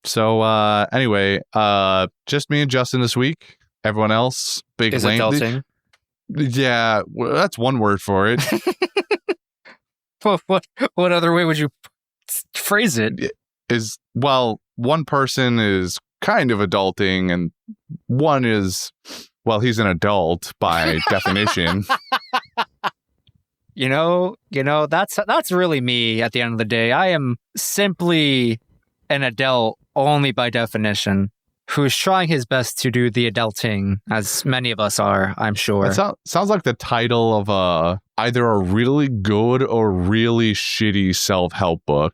So anyway, just me and Justin this week. Everyone else, big Is lame. adulting. Yeah, well, that's one word for it. What other way would you phrase it? Is, well, one person is kind of adulting and one is, well, he's an adult by definition. You know, that's really me at the end of the day. I am simply an adult only by definition, who's trying his best to do the adulting, as many of us are, I'm sure. That sounds like the title of either a really good or really shitty self-help book.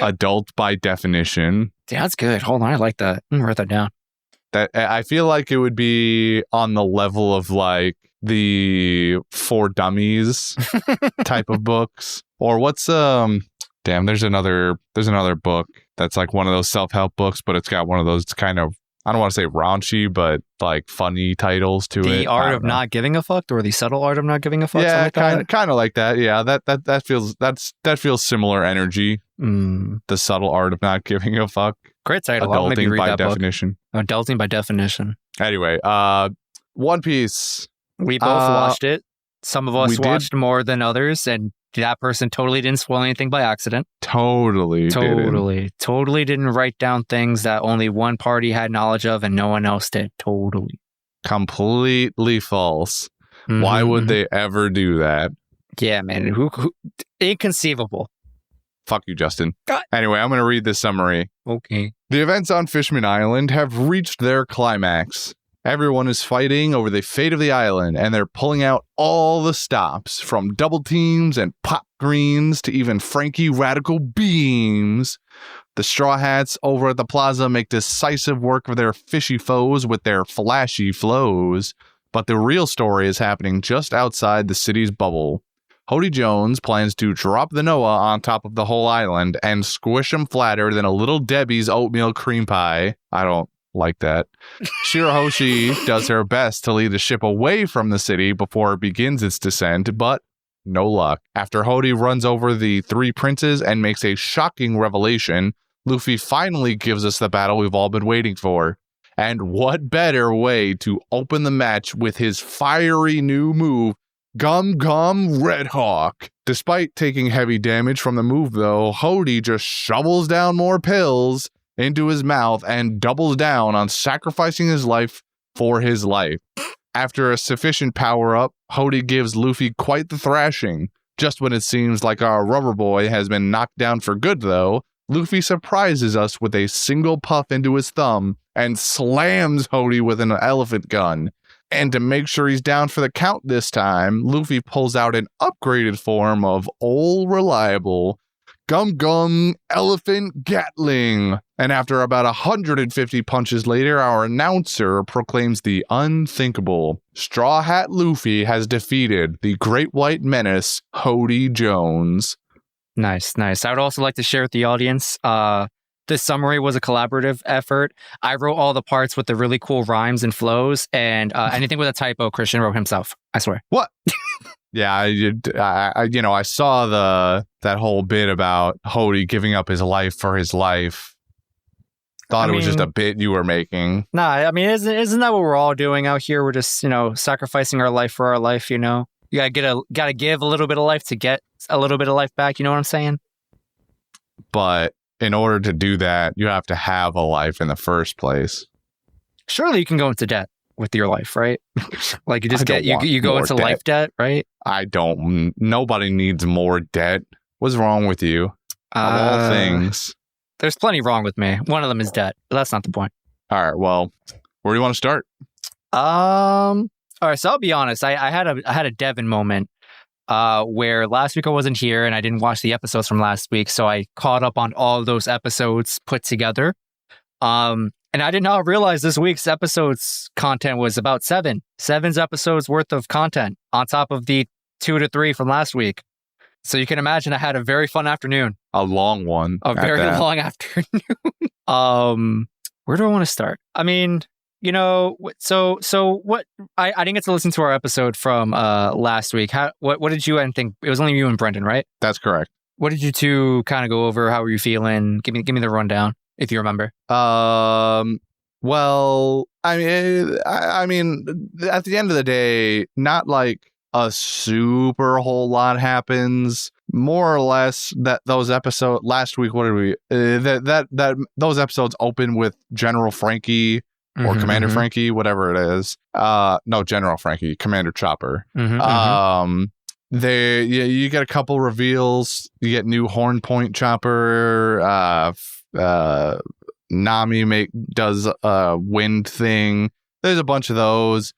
Adult by definition. Yeah, that's good. Hold on, I like that. I'm gonna write that down. That I feel like it would be on the level of like the For Dummies type of books. Or what's there's another book that's like one of those self-help books, but it's got one of those kind of, I don't want to say raunchy, but like funny titles to it. The Art of Not Giving a Fuck, or The Subtle Art of Not Giving a Fuck. Yeah, kind of like that. Yeah, that feels similar energy. The Subtle Art of Not Giving a Fuck. Great title. I'll maybe read that definition. Book. Adulting by definition. Anyway, One Piece. We both watched it. Some of us watched more than others, and that person totally didn't spoil anything by accident. Totally didn't write down things that only one party had knowledge of and no one else did. Totally. Completely false. Mm-hmm. Why would they ever do that? Yeah, man. Who inconceivable. Fuck you, Justin. Anyway, I'm going to read this summary. Okay. The events on Fishman Island have reached their climax. Everyone is fighting over the fate of the island, and they're pulling out all the stops, from double teams and pop greens to even Frankie radical beams. The Straw Hats over at the plaza make decisive work of their fishy foes with their flashy flows. But the real story is happening just outside the city's bubble. Hody Jones plans to drop the Noah on top of the whole island and squish him flatter than a Little Debbie's oatmeal cream pie. I don't like that. Shirahoshi does her best to lead the ship away from the city before it begins its descent, but no luck. After Hody runs over the three princes and makes a shocking revelation, Luffy finally gives us the battle we've all been waiting for. And what better way to open the match with his fiery new move, Gum Gum Red Hawk. Despite taking heavy damage from the move, though, Hody just shovels down more pills into his mouth and doubles down on sacrificing his life for his life. After a sufficient power-up, Hody gives Luffy quite the thrashing. Just when it seems like our rubber boy has been knocked down for good, though, Luffy surprises us with a single puff into his thumb and slams Hody with an elephant gun. And to make sure he's down for the count this time, Luffy pulls out an upgraded form of Ol' Reliable Gum Gum Elephant Gatling. And after about 150 punches later, our announcer proclaims the unthinkable. Straw Hat Luffy has defeated the Great White Menace, Hody Jones. Nice. I would also like to share with the audience, this summary was a collaborative effort. I wrote all the parts with the really cool rhymes and flows, and anything with a typo, Christian wrote himself. I swear. What? Yeah, I saw that whole bit about Hody giving up his life for his life. Thought it was just a bit you were making. Nah, I mean, isn't that what we're all doing out here? We're just, sacrificing our life for our life, You gotta give a little bit of life to get a little bit of life back, you know what I'm saying? But in order to do that, you have to have a life in the first place. Surely you can go into debt with your life, right? Like you just you go into debt. Life debt, right? Nobody needs more debt. What's wrong with you? Of all things. There's plenty wrong with me. One of them is debt, but that's not the point. All right, well, where do you want to start? All right, so I'll be honest. I had a Devin moment where last week I wasn't here and I didn't watch the episodes from last week, so I caught up on all of those episodes put together. And I did not realize this week's episodes content was about seven's episodes worth of content on top of the 2 to 3 from last week. So you can imagine I had a very fun afternoon. A long one. A very long afternoon. Where do I want to start? I mean, so what? I didn't get to listen to our episode from last week. What did you think? It was only you and Brendan, right? That's correct. What did you two kind of go over? How were you feeling? Give me the rundown. if you remember. Well, I mean, at the end of the day, not like a super whole lot happens. More or less, that those episodes last week. What did we? That those episodes open with General Frankie or Commander Frankie, whatever it is. No, General Frankie, Commander Chopper. You get a couple reveals. You get new Horn Point Chopper. Nami does a wind thing. There's a bunch of those.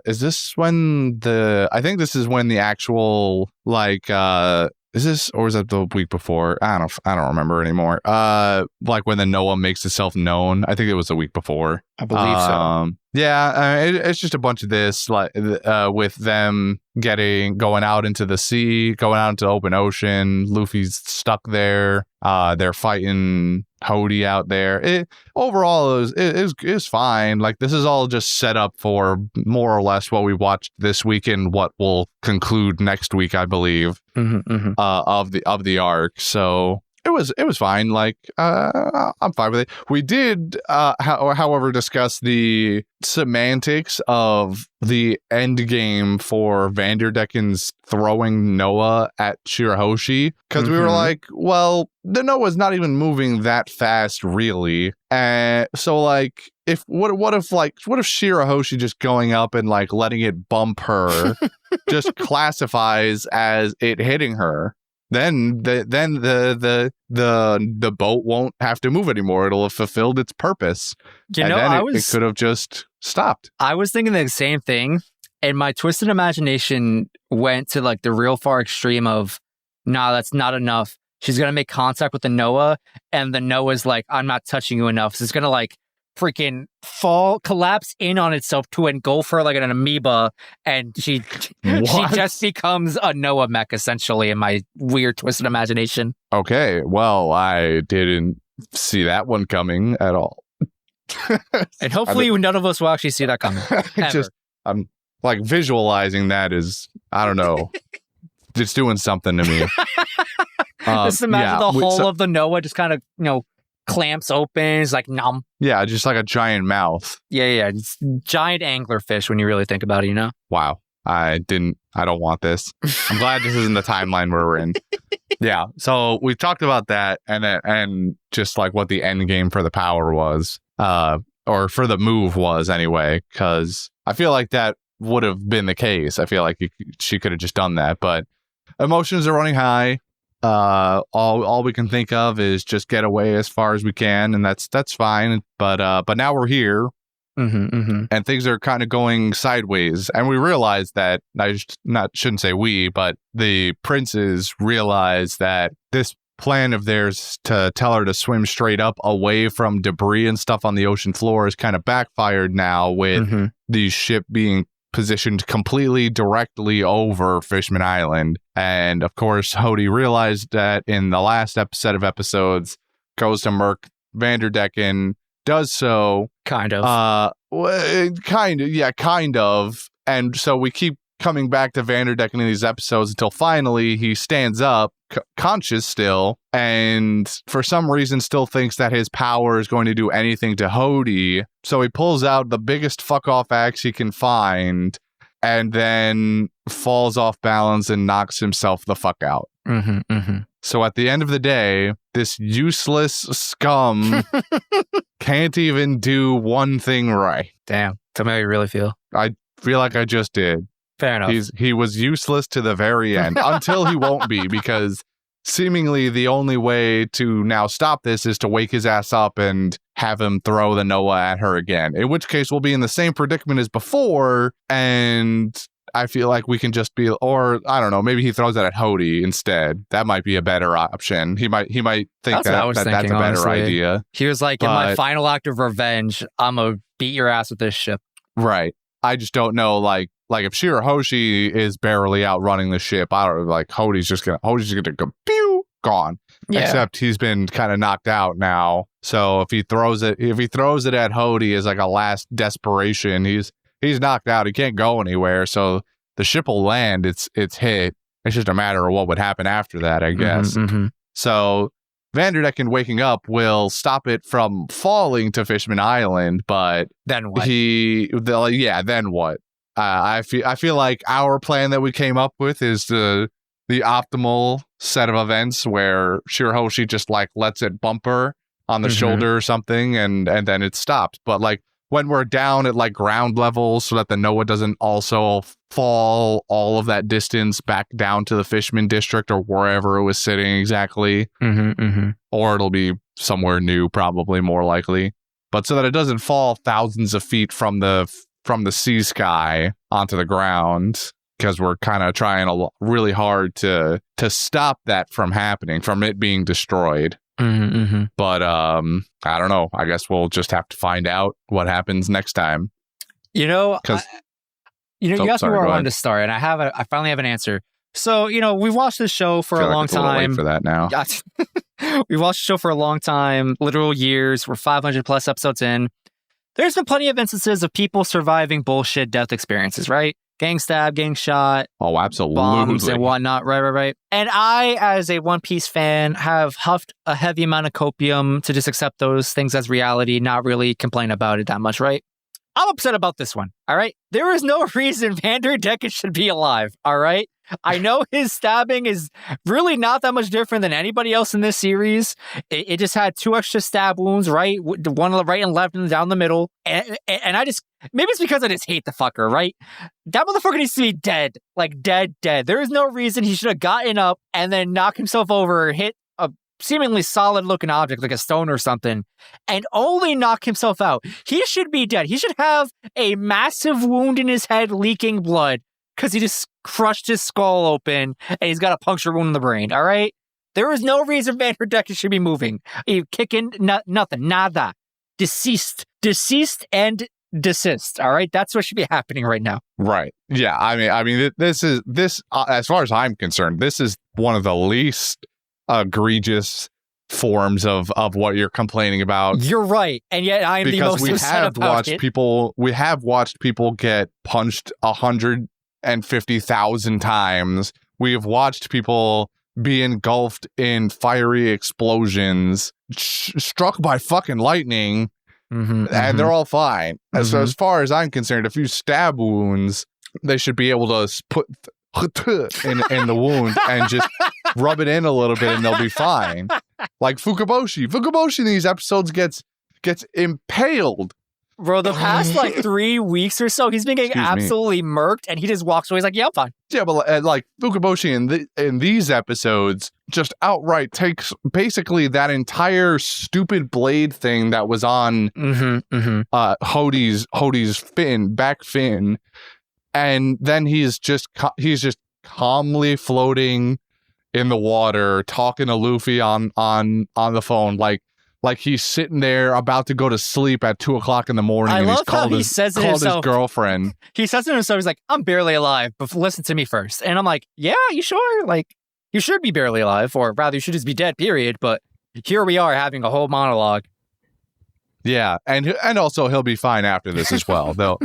Is this when I think this is when the actual is this, or is that the week before? I don't remember anymore. Like when the Noah makes itself known. I think it was the week before. I believe so. Yeah, it's just a bunch of this, like with them going out into the sea, going out into the open ocean. Luffy's stuck there. They're fighting Hody out there. Overall, it was fine. Like, this is all just set up for more or less what we watched this week and what will conclude next week, I believe, of the arc. So it was fine. Like, I'm fine with it. We did, however, discuss the semantics of the end game for Vanderdecken's throwing Noah at Shirahoshi, because we were like, well, the Noah's not even moving that fast, really. So like, what if Shirahoshi just going up and like letting it bump her just classifies as it hitting her? Then the boat won't have to move anymore. It'll have fulfilled its purpose. It could have just stopped. I was thinking the same thing, and my twisted imagination went to like the real far extreme of, nah, that's not enough. She's gonna make contact with the Noah, and the Noah's like, I'm not touching you enough. So it's gonna like freaking collapse in on itself to engulf her like an amoeba, and she just becomes a Noah mech, essentially, in my weird twisted imagination. Okay, well, I didn't see that one coming at all. And hopefully none of us will actually see that coming. I'm like visualizing that is, I don't know, it's doing something to me. Just imagine the whole of the Noah just kind of, clamps open. It's like numb. Yeah, just like a giant mouth. Yeah. It's giant anglerfish when you really think about it, Wow. I don't want this. I'm glad this isn't the timeline where we're in. Yeah. So we talked about that and just like what the end game for the power was, or for the move was anyway, because I feel like that would have been the case. I feel like she could have just done that, but emotions are running high. All we can think of is just get away as far as we can, and that's fine. But now we're here, and things are kind of going sideways, and we realize that shouldn't say we, but the princes realize that this plan of theirs to tell her to swim straight up away from debris and stuff on the ocean floor is kind of backfired now, with the ship being positioned completely directly over Fishman Island. And of course, Hody realized that in the last set of episodes, goes to murk Vanderdecken, does so. Kind of. Kind of. And so we keep coming back to Vanderdecken in these episodes until finally he stands up, conscious still, and for some reason still thinks that his power is going to do anything to Hody. So he pulls out the biggest fuck-off axe he can find and then falls off balance and knocks himself the fuck out. So at the end of the day, this useless scum can't even do one thing right. Damn. Tell me how you really feel. I feel like I just did. Fair enough. He was useless to the very end, until he won't be, because seemingly the only way to now stop this is to wake his ass up and have him throw the Noah at her again, in which case we'll be in the same predicament as before, and I feel like we can just be, or I don't know, maybe he throws it at Hody instead. That might be a better option. He might think that's a better honestly. Idea. He was like, in my final act of revenge, I'm gonna beat your ass with this ship. Right. I just don't know, like if Shirahoshi is barely outrunning the ship, I don't like Hody's just gonna go pew, gone. Yeah. Except he's been kind of knocked out now. So if he throws it at Hody as like a last desperation, he's knocked out. He can't go anywhere. So the ship will land. It's hit. It's just a matter of what would happen after that, I guess. So Vanderdecken waking up will stop it from falling to Fishman Island, but Then what? then what? I feel like our plan that we came up with is the optimal set of events where Shirahoshi just like lets it bump her on the shoulder or something, and then it stops. But like when we're down at like ground level, so that the Noah doesn't also fall all of that distance back down to the Fishman district or wherever it was sitting exactly, or it'll be somewhere new, probably more likely. But so that it doesn't fall thousands of feet from the sea sky onto the ground, because we're kind of trying really hard to stop that from happening, from it being destroyed. But I don't know. I guess we'll just have to find out what happens next time. You asked me where I wanted to start, and I finally have an answer. So, we've watched this show for a long time. Late for that now. We've watched the show for a long time, literal years. We're 500 plus episodes in. There's been plenty of instances of people surviving bullshit death experiences, right? Gang stab, gang shot. Oh, absolutely. Bombs and whatnot. Right. And I, as a One Piece fan, have huffed a heavy amount of copium to just accept those things as reality, not really complain about it that much, right? I'm upset about this one, all right? There is no reason Vanderdecken should be alive, all right? I know his stabbing is really not that much different than anybody else in this series. It just had 2 extra stab wounds, right? One on the right and left and down the middle. And I just, maybe it's because I just hate the fucker, right? That motherfucker needs to be dead. Like, dead. There is no reason he should have gotten up and then knocked himself over or hit a seemingly solid looking object like a stone or something and only knock himself out. He should be dead. He should have a massive wound in his head leaking blood because he just crushed his skull open and he's got a puncture wound in the brain, all right? There is no reason Vanderdecken should be moving. He kicking, nothing, nada. Deceased and desist, all right? That's what should be happening right now. Right. Yeah, I mean this as far as I'm concerned, this is one of the least egregious forms of what you're complaining about. You're right, and yet I'm the most upset about it. We have watched people get punched 150,000 times. We have watched people be engulfed in fiery explosions, struck by fucking lightning, and they're all fine. So as far as I'm concerned, a few stab wounds, they should be able to put in the wound and just rub it in a little bit and they'll be fine. Like Fukaboshi in these episodes gets impaled. Bro, the past like 3 weeks or so, he's been getting absolutely murked and he just walks away. He's like, yeah, I'm fine. Yeah, but like Fukaboshi in these episodes just outright takes basically that entire stupid blade thing that was on Hody's back fin, and then he's just calmly floating in the water, talking to Luffy on the phone, like he's sitting there about to go to sleep at 2:00 in the morning. I love how he says it himself. His girlfriend. He says it himself. He's like, I'm barely alive, but listen to me first. And I'm like, yeah, you sure? Like, you should be barely alive, or rather, you should just be dead, period. But here we are having a whole monologue. Yeah, and also he'll be fine after this as well. They'll,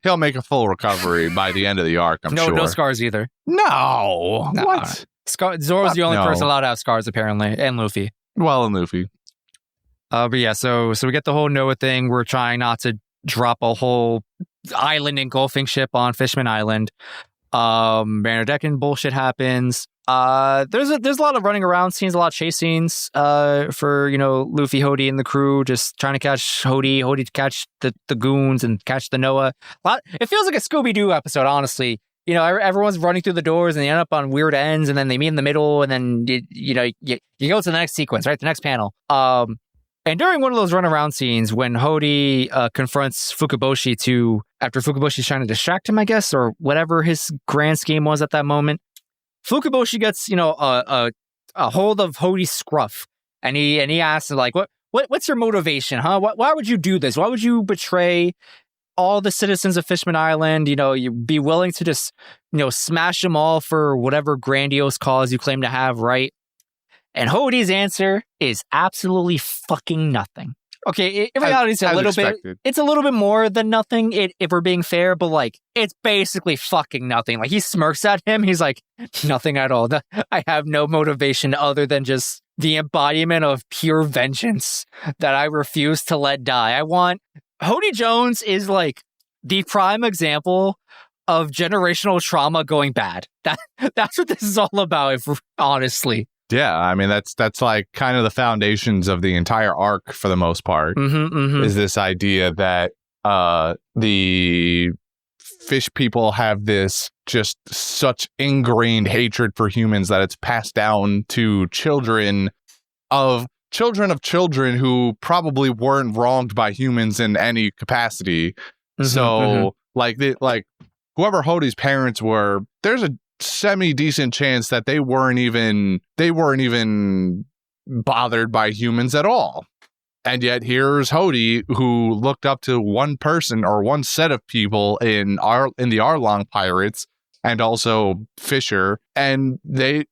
he'll make a full recovery by the end of the arc, I'm sure. No scars either. No. What? Zoro's the only person allowed to have scars, apparently, and Luffy. Well, and Luffy. But yeah, so we get the whole Noah thing. We're trying not to drop a whole island engulfing ship on Fishman Island. Vanderdecken bullshit happens. There's a lot of running around scenes, a lot of chase scenes for Luffy, Hody, and the crew just trying to catch Hody to catch the goons and catch the Noah. It feels like a Scooby-Doo episode, honestly. Everyone's running through the doors and they end up on weird ends, and then they meet in the middle, and then you go to the next sequence, right? The next panel. And during one of those runaround scenes, when Hody confronts Fukaboshi after Fukaboshi's trying to distract him, I guess, or whatever his grand scheme was at that moment, Fukaboshi gets, a hold of Hody's scruff, and he asks him, like, what's your motivation, huh? Why would you do this? Why would you betray all the citizens of Fishman Island? You'd be willing to just, smash them all for whatever grandiose cause you claim to have, right? And Hody's answer is absolutely fucking nothing. Okay, in reality, it's a little bit more than nothing, if we're being fair, but like, it's basically fucking nothing. Like, he smirks at him. He's like, nothing at all. I have no motivation other than just the embodiment of pure vengeance that I refuse to let die. Hody Jones is like the prime example of generational trauma going bad. That's what this is all about, honestly. Yeah, I mean that's like kind of the foundations of the entire arc for the most part. Is this idea that the fish people have this just such ingrained hatred for humans that it's passed down to children of children who probably weren't wronged by humans in any capacity. So like whoever Hody's parents were, there's a semi-decent chance that they weren't even bothered by humans at all. And yet here's Hody, who looked up to one person or one set of people in the Arlong pirates, and also Fisher, and they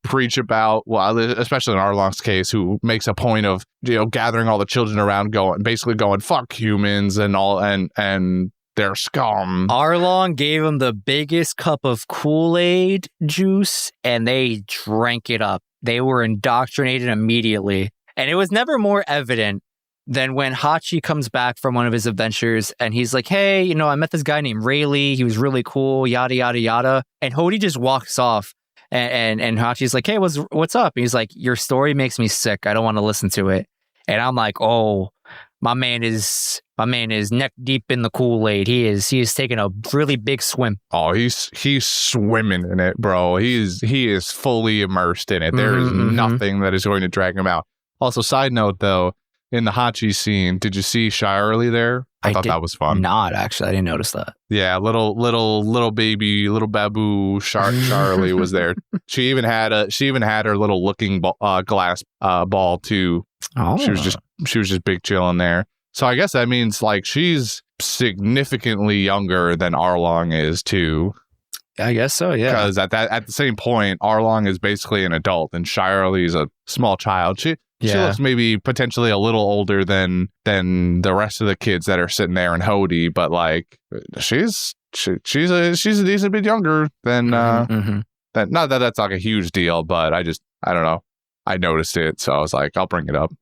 preach about, well, especially in Arlong's case, who makes a point of, you know, gathering all the children around, going fuck humans and all, and they're scum. Arlong gave him the biggest cup of Kool-Aid juice, and they drank it up. They were indoctrinated immediately. And it was never more evident than when Hachi comes back from one of his adventures, and he's like, hey, you know, I met this guy named Rayleigh. He was really cool, yada, yada, yada. And Hody just walks off, and Hachi's like, hey, what's up? And he's like, your story makes me sick. I don't want to listen to it. And I'm like, oh, my man is neck deep in the Kool-Aid. He is taking a really big swim. Oh, he's swimming in it, bro. He is fully immersed in it. There is nothing that is going to drag him out. Also, side note though, in the Hachi scene, did you see Shirley there? I thought that was fun. Not actually, I didn't notice that. Yeah, little baby, little babu Shirley was there. She even had her little looking glass ball too. Oh. She was just big chilling there. So I guess that means like she's significantly younger than Arlong is too. I guess so, yeah. Because at the same point, Arlong is basically an adult and Shirley's a small child. She looks maybe potentially a little older than the rest of the kids that are sitting there in Hody, but like she's a decent bit younger than that. Not that that's like a huge deal, but I don't know. I noticed it, so I was like, I'll bring it up.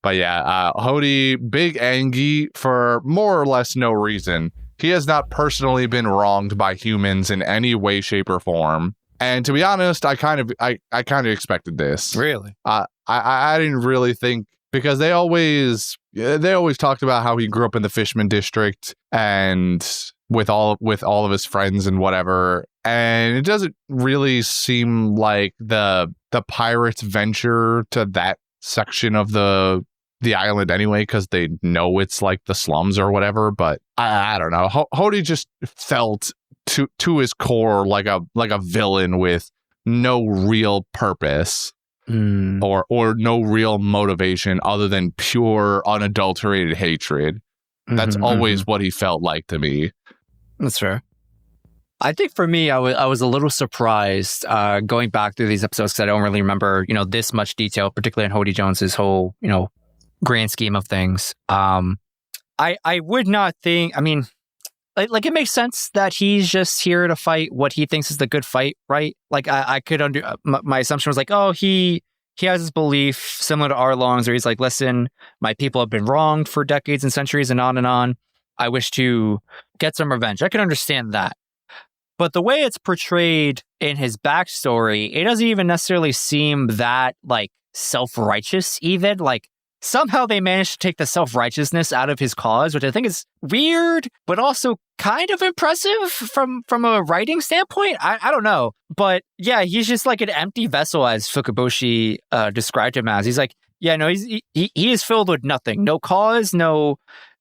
But yeah, Hody, big Angie for more or less no reason. He has not personally been wronged by humans in any way, shape, or form. And to be honest, I kind of expected this. Really? I didn't really think, because they always talked about how he grew up in the Fishman district and with all of his friends and whatever. And it doesn't really seem like the pirates venture to that section of the island anyway, because they know it's like the slums or whatever. But I don't know. Hody just felt to his core like a villain with no real purpose or no real motivation other than pure unadulterated hatred. That's always what he felt like to me. That's fair. I think for me, I was a little surprised going back through these episodes, because I don't really remember, you know, this much detail, particularly in Hody Jones's whole, you know, grand scheme of things. I would not think, I mean, like it makes sense that he's just here to fight what he thinks is the good fight, right? Like I could my assumption was like, oh, he has this belief similar to Arlong's, where he's like, listen, my people have been wronged for decades and centuries and on and on. I wish to get some revenge. I can understand that. But the way it's portrayed in his backstory, it doesn't even necessarily seem that like self-righteous even. Like somehow they managed to take the self-righteousness out of his cause, which I think is weird, but also kind of impressive from a writing standpoint. I don't know. But yeah, he's just like an empty vessel, as Fukaboshi described him as. He's like, yeah, no, he is filled with nothing. No cause, no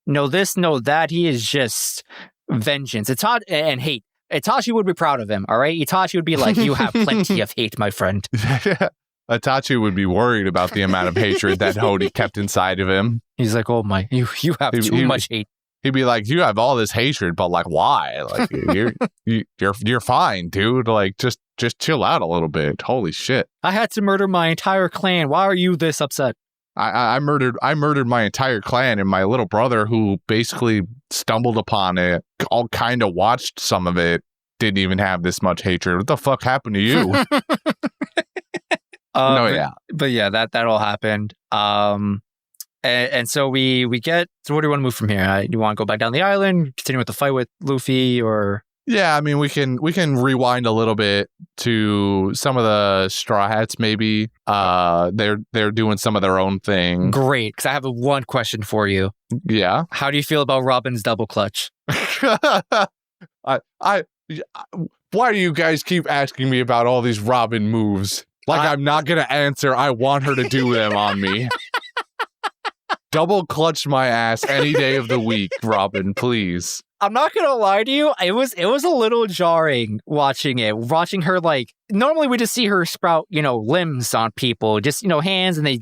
this, no that. He is just vengeance. It's hot and hate. Itachi would be proud of him, all right? Itachi would be like, you have plenty of hate, my friend. Itachi would be worried about the amount of hatred that Hody kept inside of him. He's like, oh my, you have too much hate. He'd be like, you have all this hatred, but like, why? Like, you're fine, dude. Like, just chill out a little bit. Holy shit! I had to murder my entire clan. Why are you this upset? I murdered my entire clan, and my little brother, who basically stumbled upon it, all kind of watched some of it, didn't even have this much hatred. What the fuck happened to you? No, yeah. But yeah, that all happened. And so we get. So where do you want to move from here? You want to go back down the island, continue with the fight with Luffy, or? Yeah, I mean, we can rewind a little bit to some of the Straw Hats. Maybe they're doing some of their own thing. Great, because I have one question for you. Yeah. How do you feel about Robin's double clutch? Why do you guys keep asking me about all these Robin moves? Like I'm not gonna answer. I want her to do them on me. Double clutch my ass any day of the week, Robin, please. I'm not gonna lie to you. It was a little jarring watching her. Like, normally we just see her sprout, limbs on people, just hands, and they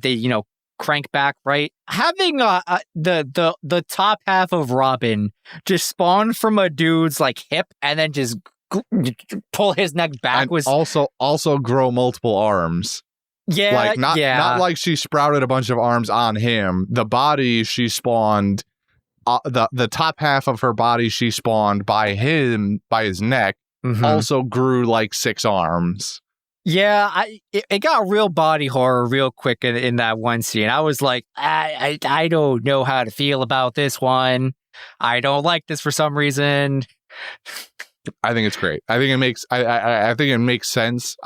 crank back, right? Having the top half of Robin just spawn from a dude's like hip and then just pull his neck back and was also grow multiple arms. Yeah, like not like she sprouted a bunch of arms on him. The body she spawned. The top half of her body she spawned by his neck also grew like 6 arms. Yeah, it got real body horror real quick in that one scene. I was like, I don't know how to feel about this one. I don't like this for some reason. I think it's great. I think it makes sense.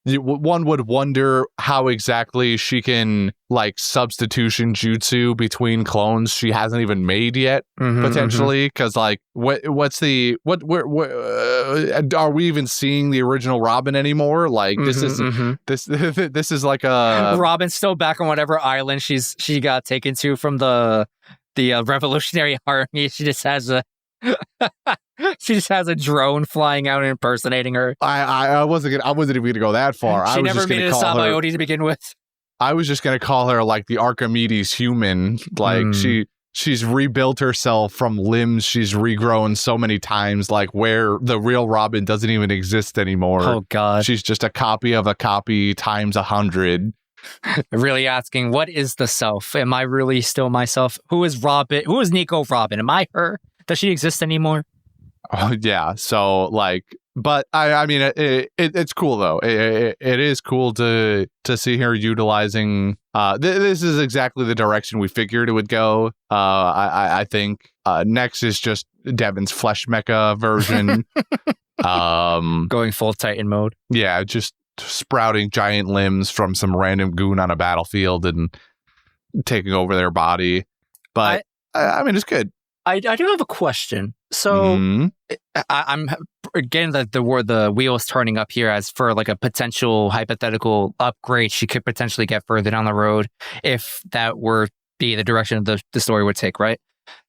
One would wonder how exactly she can like substitution jutsu between clones she hasn't even made yet, potentially, because like where are we even seeing the original Robin anymore? Like this is like a Robin's still back on whatever island she got taken to from the Revolutionary Army. She just has a drone flying out and impersonating her. I wasn't even gonna go that far. She never made a Sabaody to begin with. I was just gonna call her like the Archimedes human. Like she's rebuilt herself from limbs she's regrown so many times, like where the real Robin doesn't even exist anymore. Oh God. She's just a copy of a copy times 100. Really asking, what is the self? Am I really still myself? Who is Robin? Who is Nico Robin? Am I her? Does she exist anymore? Oh, yeah. So like, but I mean, it's cool though. It is cool to see her utilizing. This is exactly the direction we figured it would go. I think next is just Devin's flesh mecha version. Going full Titan mode. Yeah, just sprouting giant limbs from some random goon on a battlefield and taking over their body. But I mean, it's good. I do have a question. So I'm again the wheel is turning up here as for like a potential hypothetical upgrade she could potentially get further down the road if that were be the direction the story would take, right?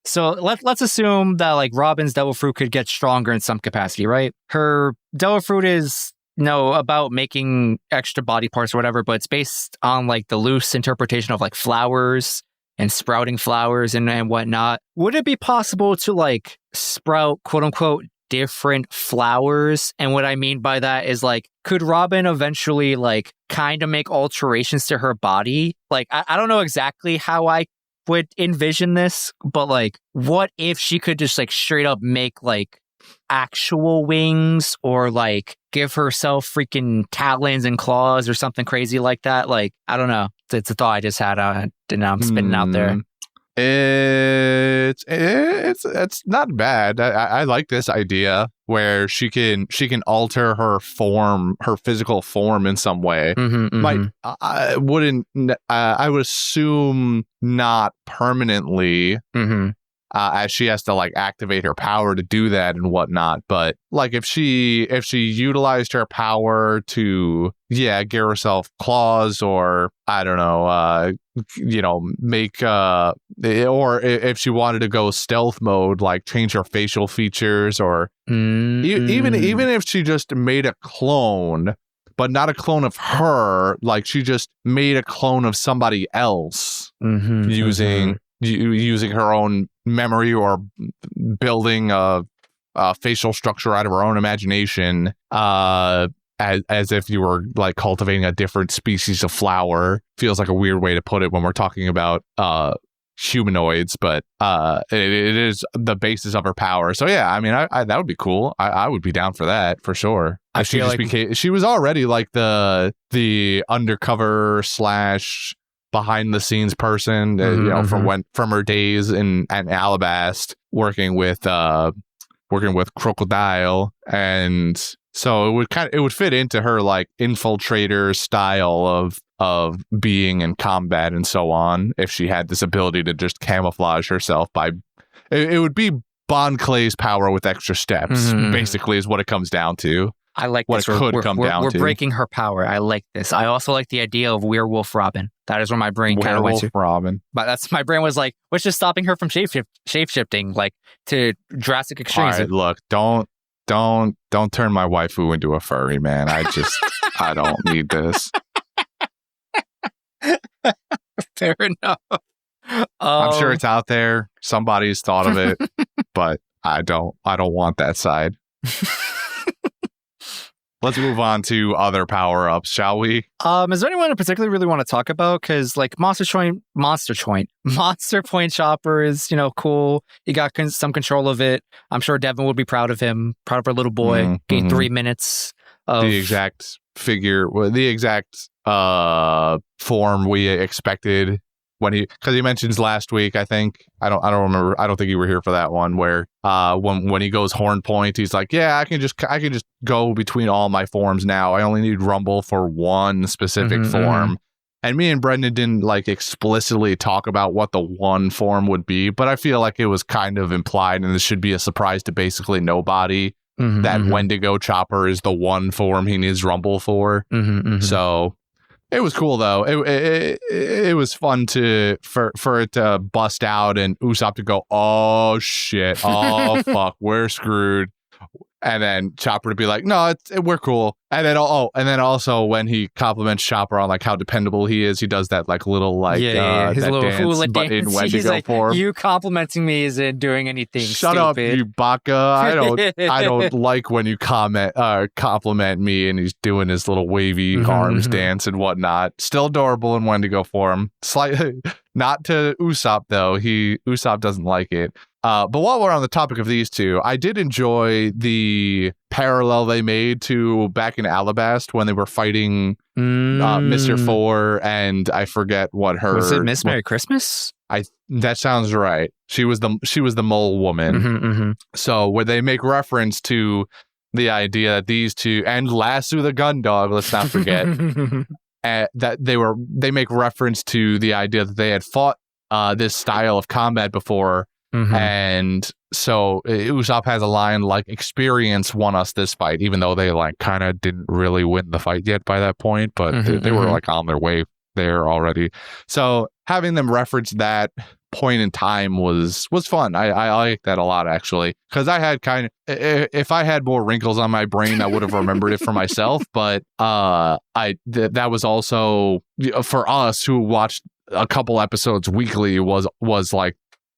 So let's assume that like Robin's Devil Fruit could get stronger in some capacity, right? Her Devil Fruit is about making extra body parts or whatever, but it's based on like the loose interpretation of like flowers and sprouting flowers and whatnot. Would it be possible to like sprout quote unquote different flowers? And what I mean by that is like, could Robin eventually like kind of make alterations to her body? Like, I don't know exactly how I would envision this, but like, what if she could just like straight up make like actual wings or like give herself freaking talons and claws or something crazy like that? Like, I don't know. It's a thought I just had and I'm spinning out there. It's not bad. I like this idea where she can alter her form, her physical form in some way. I would assume not permanently. As she has to like activate her power to do that and whatnot. But like if she utilized her power to give herself claws or I don't know, make or if she wanted to go stealth mode, like change her facial features or even if she just made a clone, but not a clone of her, like she just made a clone of somebody else using her own memory or building a facial structure out of her own imagination, as if you were like cultivating a different species of flower. Feels like a weird way to put it when we're talking about humanoids, but it is the basis of her power. So yeah, I mean, I that would be cool. I would be down for that for sure. I She feel just like became, she was already like the undercover slash behind the scenes person, you know, from her days in Alabast working with Crocodile, and so it would fit into her like infiltrator style of being in combat and so on. If she had this ability to just camouflage herself by, it would be Bon Clay's power with extra steps. Basically, is what it comes down to. I like what this. It could come down we're to. breaking her power. I like this. I also like the idea of Werewolf Robin. That is where my brain kind of went to. Werewolf Robin. But that's my brain was like, what's just stopping her from shape-shifting, like to drastic extremes? All right, look, don't turn my waifu into a furry, man. I don't need this. Fair enough. I'm sure it's out there. Somebody's thought of it, but I don't want that side. Let's move on to other power-ups, shall we? Is there anyone I particularly really want to talk about? Because like Monster Point Chopper is, you know, cool. He got some control of it. I'm sure Devin would be proud of him, proud of our little boy, getting 3 minutes of the exact figure, the exact form we expected. Because he mentions last week, I think I don't remember. I don't think you were here for that one where when he goes Horn Point, he's like, yeah, I can just go between all my forms now. I only need Rumble for one specific form. And me and Brendan didn't like explicitly talk about what the one form would be, but I feel like it was kind of implied, and this should be a surprise to basically nobody that Wendigo Chopper is the one form he needs Rumble for. So. It was cool though. It was fun for it to bust out and Usopp to go, oh shit, oh fuck, we're screwed, and then Chopper to be like, no, we're cool, and then and then also when he compliments Chopper on like how dependable he is, he does that like little like his that little dance, hula but dance. in Wendigo He's like, form. you complimenting me isn't doing anything. Shut stupid. up, you baka! I don't like when you compliment me, and he's doing his little wavy arms dance and whatnot. Still adorable in Wendigo form. Slightly not to Usopp though. Usopp doesn't like it. But while we're on the topic of these two, I did enjoy the parallel they made to back in Alabast when they were fighting Mr. Four, and I forget what her was it. Miss Merry Christmas? That sounds right. She was the mole woman. So where they make reference to the idea that these two, and Lasso the gun dog, let's not forget, that they make reference to the idea that they had fought this style of combat before. And so Usopp has a line like, experience won us this fight, even though they like kind of didn't really win the fight yet by that point, but they were like on their way there already. So having them reference that point in time was fun. I like that a lot, actually, because I had if I had more wrinkles on my brain, I would have remembered it for myself. But that was also for us who watched a couple episodes weekly was like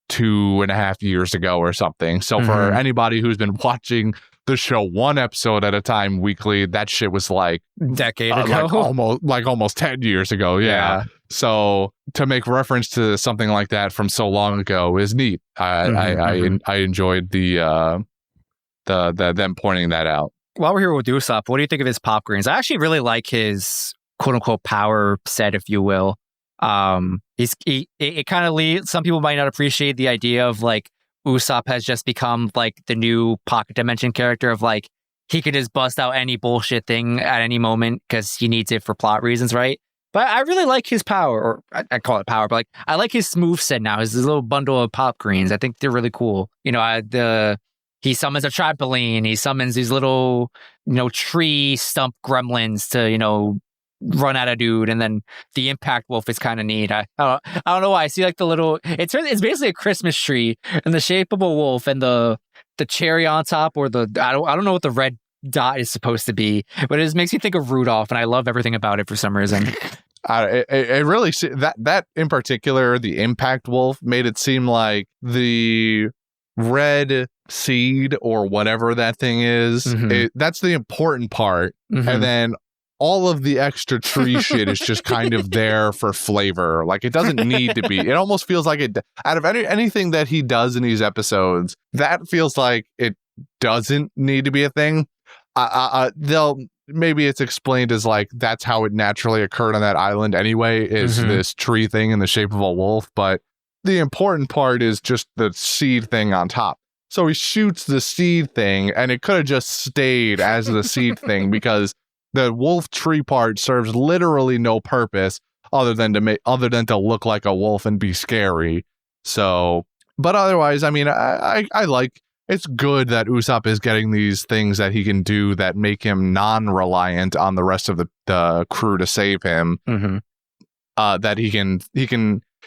2.5 years ago or something. So for anybody who's been watching the show one episode at a time weekly, that shit was like decade ago, like almost 10 years ago. Yeah. So to make reference to something like that from so long ago is neat. I enjoyed the them pointing that out. While we're here with Usopp, what do you think of his pop greens? I actually really like his quote unquote power set, if you will. It kind of leads, some people might not appreciate the idea of like Usopp has just become like the new pocket dimension character of like he could just bust out any bullshit thing at any moment because he needs it for plot reasons, right? But I really like his power, or I call it power, but like I like his moveset now. His little bundle of pop greens, I think they're really cool. You know, he summons a trampoline. He summons these little, you know, tree stump gremlins to, you know, run at a dude, and then the impact wolf is kind of neat. I don't know why. I see like the little. It's basically a Christmas tree in the shape of a wolf, and the cherry on top, or the I don't know what the red dot is supposed to be, but it just makes me think of Rudolph, and I love everything about it for some reason. It really that in particular, the impact wolf made it seem like the red seed or whatever that thing is. That's the important part, and then all of the extra tree shit is just kind of there for flavor. Like, it doesn't need to be. It almost feels like it, out of anything that he does in these episodes, that feels like it doesn't need to be a thing. Maybe it's explained as like that's how it naturally occurred on that island anyway, is this tree thing in the shape of a wolf. But the important part is just the seed thing on top. So he shoots the seed thing, and it could have just stayed as the seed thing, because the wolf tree part serves literally no purpose other than to look like a wolf and be scary. So, but otherwise, I mean, I like, it's good that Usopp is getting these things that he can do that make him non-reliant on the rest of the crew to save him. That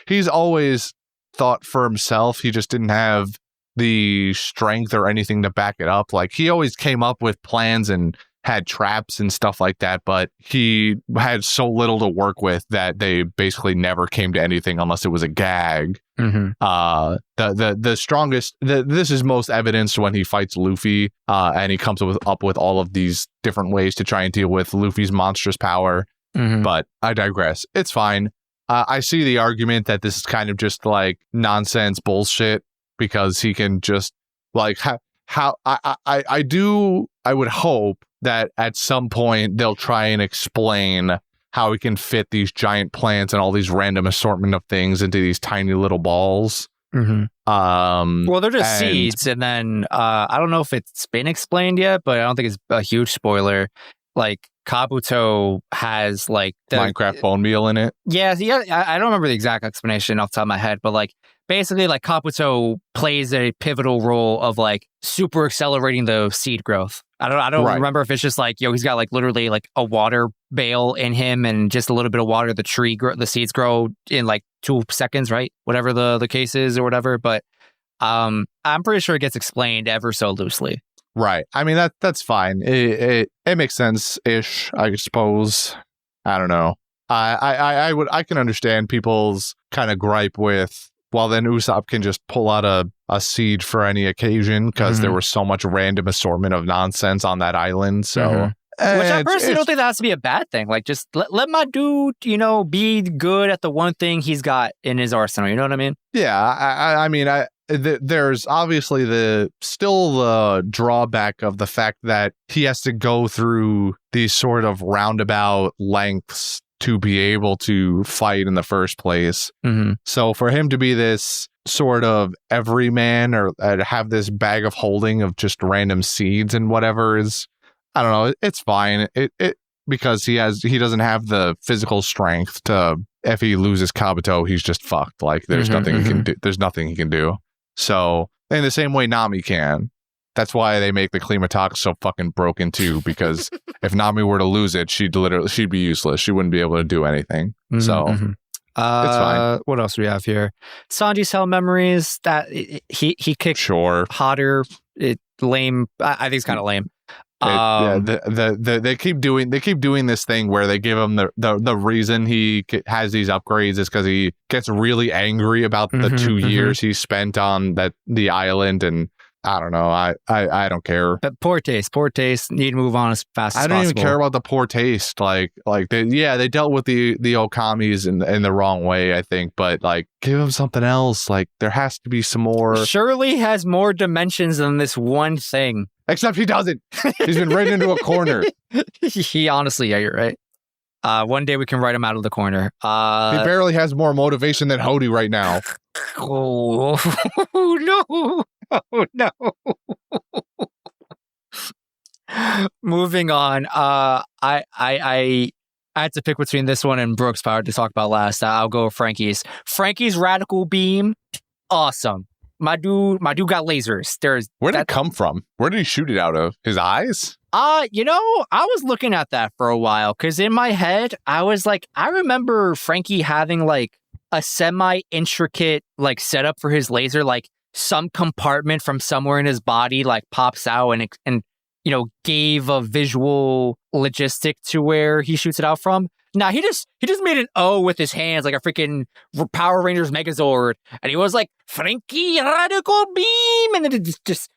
he's always thought for himself. He just didn't have the strength or anything to back it up. Like, he always came up with plans and had traps and stuff like that, but he had so little to work with that they basically never came to anything unless it was a gag. The strongest, this is most evidenced when he fights Luffy, and he comes up with all of these different ways to try and deal with Luffy's monstrous power. But I digress. It's fine. I see the argument that this is kind of just like nonsense bullshit, because he can just like I would hope that at some point they'll try and explain how we can fit these giant plants and all these random assortment of things into these tiny little balls. Well, they're just seeds, and then I don't know if it's been explained yet, but I don't think it's a huge spoiler. Like, Kabuto has like the Minecraft bone meal in it. Yeah. I don't remember the exact explanation off the top of my head, but like basically, like, Kabuto plays a pivotal role of like super accelerating the seed growth. I don't remember if it's just like, he's got like literally like a water bale in him, and just a little bit of water, the seeds grow in like 2 seconds, right? Whatever the case is or whatever. But I'm pretty sure it gets explained ever so loosely. Right. I mean, that's fine. It makes sense ish, I suppose. I don't know. I can understand people's kind of gripe with, well, then Usopp can just pull out a seed for any occasion, because there was so much random assortment of nonsense on that island. So, which I personally don't think that has to be a bad thing. Like, just let my dude, be good at the one thing he's got in his arsenal. You know what I mean? Yeah. I mean, there's obviously the drawback of the fact that he has to go through these sort of roundabout lengths to be able to fight in the first place. So for him to be this sort of everyman, or have this bag of holding of just random seeds and whatever, is, I don't know, it's fine. It because he doesn't have the physical strength to, if he loses Kabuto, he's just fucked. Like, there's nothing he can do. There's nothing he can do. So, in the same way Nami can. That's why they make the Klimatok so fucking broken too, because if Nami were to lose it, she'd be useless. She wouldn't be able to do anything. So it's fine. What else do we have here? Sanji's Hell Memories, that he kicked hotter. It lame. I think it's kind of lame. They keep doing this thing where they give him the reason he has these upgrades is because he gets really angry about the 2 years he spent on the island, and I don't know, I don't care. But poor taste. Need to move on as fast as possible. I don't even care about the poor taste. Like they dealt with the Okamis in the wrong way, I think, but like, give him something else. Like, there has to be some more. Surely has more dimensions than this one thing. Except he doesn't. He's been right into a corner. He honestly, yeah, you're right. One day we can write him out of the corner. He barely has more motivation than Hody right now. Oh no! Oh no! Moving on. I had to pick between this one and Brooks' Power to talk about last. I'll go with Frankie's. Frankie's Radical Beam, awesome. My dude got lasers. Where did it come from? Where did he shoot it out of? His eyes? I was looking at that for a while, because in my head, I was like, I remember Frankie having like a semi-intricate like setup for his laser, like some compartment from somewhere in his body like pops out and gave a visual logistic to where he shoots it out from. Now he just made an O with his hands like a freaking Power Rangers Megazord, and he was like, Frankie Radical Beam, and then it just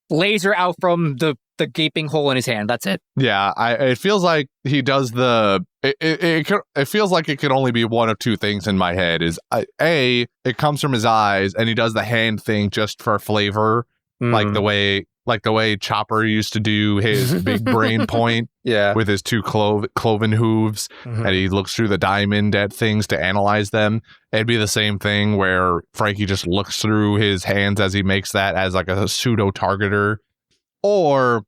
laser out from the the gaping hole in his hand. That's it. Yeah, it feels like he does the. It feels like it could only be one of two things in my head. Is A, it comes from his eyes, and he does the hand thing just for flavor, like the way Chopper used to do his big brain point. Yeah, with his two cloven hooves, and he looks through the diamond at things to analyze them. It'd be the same thing where Frankie just looks through his hands as he makes that as like a pseudo targeter, or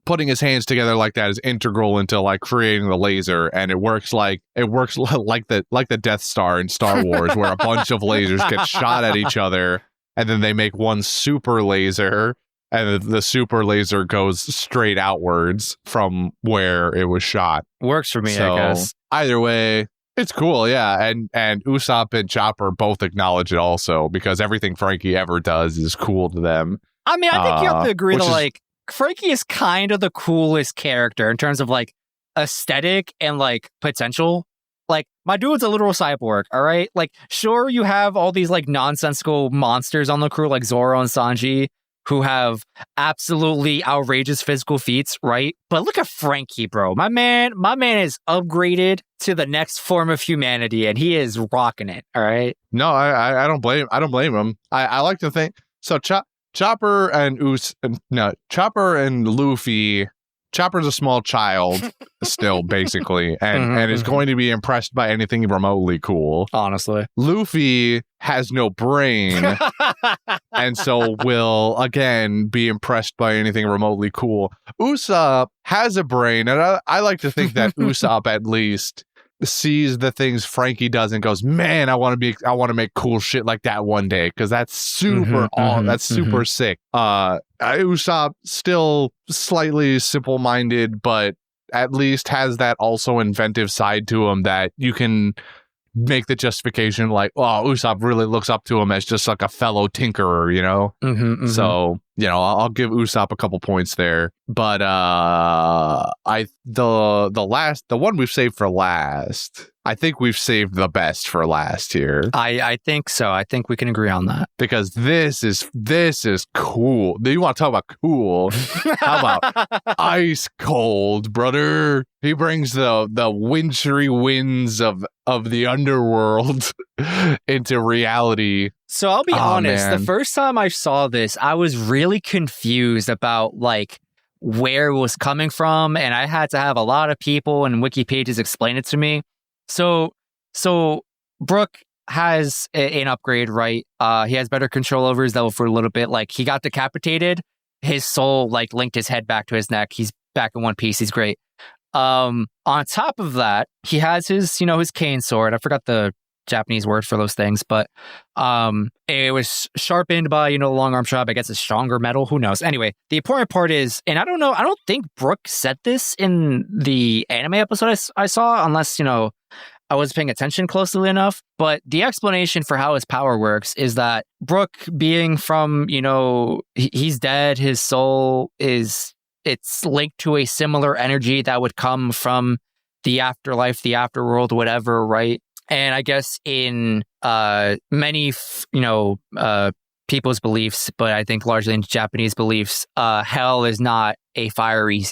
putting his hands together like that is integral into like creating the laser, and it works like the Death Star in Star Wars, where a bunch of lasers get shot at each other, and then they make one super laser. And the super laser goes straight outwards from where it was shot. Works for me, so, I guess. Either way, it's cool, yeah. And Usopp and Chopper both acknowledge it also, because everything Frankie ever does is cool to them. I mean, I think you have to agree that like Frankie is kind of the coolest character in terms of like aesthetic and like potential. Like, my dude's a literal cyborg, all right? Like, sure, you have all these like nonsensical monsters on the crew like Zoro and Sanji, who have absolutely outrageous physical feats, right? But look at Frankie, bro. My man is upgraded to the next form of humanity, and he is rocking it. All right. No, I don't blame him. I like to think so. Chopper and Luffy. Chopper's a small child still, basically, and is going to be impressed by anything remotely cool. Honestly. Luffy has no brain, and so will, again, be impressed by anything remotely cool. Usopp has a brain, and I like to think that Usopp at least sees the things Frankie does and goes, man, I want to make cool shit like that one day, because that's super super sick. Usopp still slightly simple-minded, but at least has that also inventive side to him that you can make the justification like, oh, Usopp really looks up to him as just like a fellow tinkerer, you know? So, you know, I'll give Usopp a couple points there. But the one we've saved for last, I think we've saved the best for last here. I think so. I think we can agree on that. Because this is cool. You want to talk about cool? How about ice cold, brother? He brings the wintry winds of the underworld into reality. So I'll be honest, man. The first time I saw this, I was really confused about like where it was coming from, and I had to have a lot of people and wiki pages explain it to me. So Brook has an upgrade, right? He has better control over his level for a little bit. Like, he got decapitated, his soul like linked his head back to his neck. He's back in one piece. He's great. On top of that, he has his cane sword. I forgot the Japanese word for those things, but it was sharpened by the long arm chop. I guess it's stronger metal. Who knows? Anyway, the important part is, and I don't think Brook said this in the anime episode I saw, unless I wasn't paying attention closely enough. But the explanation for how his power works is that Brook, being from he's dead, his soul it's linked to a similar energy that would come from the afterlife, the afterworld, whatever, right? And I guess in many, people's beliefs, but I think largely in Japanese beliefs, hell is not a fiery,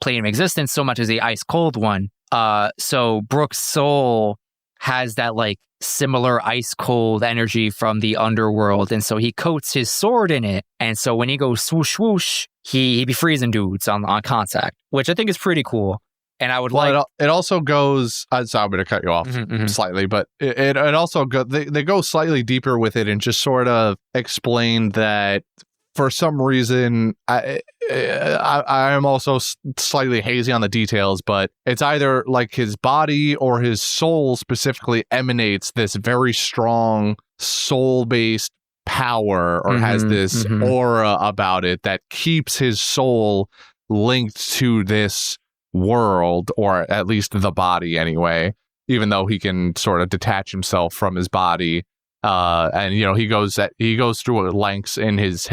plane of existence so much as a ice cold one. So Brook's soul has that like similar ice cold energy from the underworld, and so he coats his sword in it. And so when he goes swoosh swoosh, he be freezing dudes on contact, which I think is pretty cool. And I would it also goes. So I'm going to cut you off slightly, but it also they go slightly deeper with it and just sort of explain that for some reason I am also slightly hazy on the details, but it's either like his body or his soul specifically emanates this very strong soul-based power, or has this aura about it that keeps his soul linked to this world, or at least the body anyway, even though he can sort of detach himself from his body. And he goes through lengths in his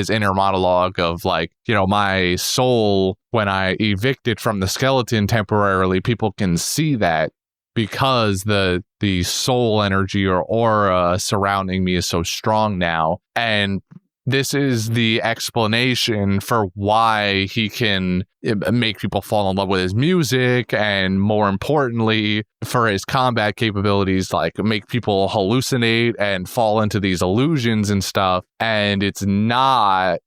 inner monologue of like, my soul, when I evicted from the skeleton temporarily, people can see that because the soul energy or aura surrounding me is so strong now. And this is the explanation for why he can make people fall in love with his music, and more importantly, for his combat capabilities, like make people hallucinate and fall into these illusions and stuff. And it's not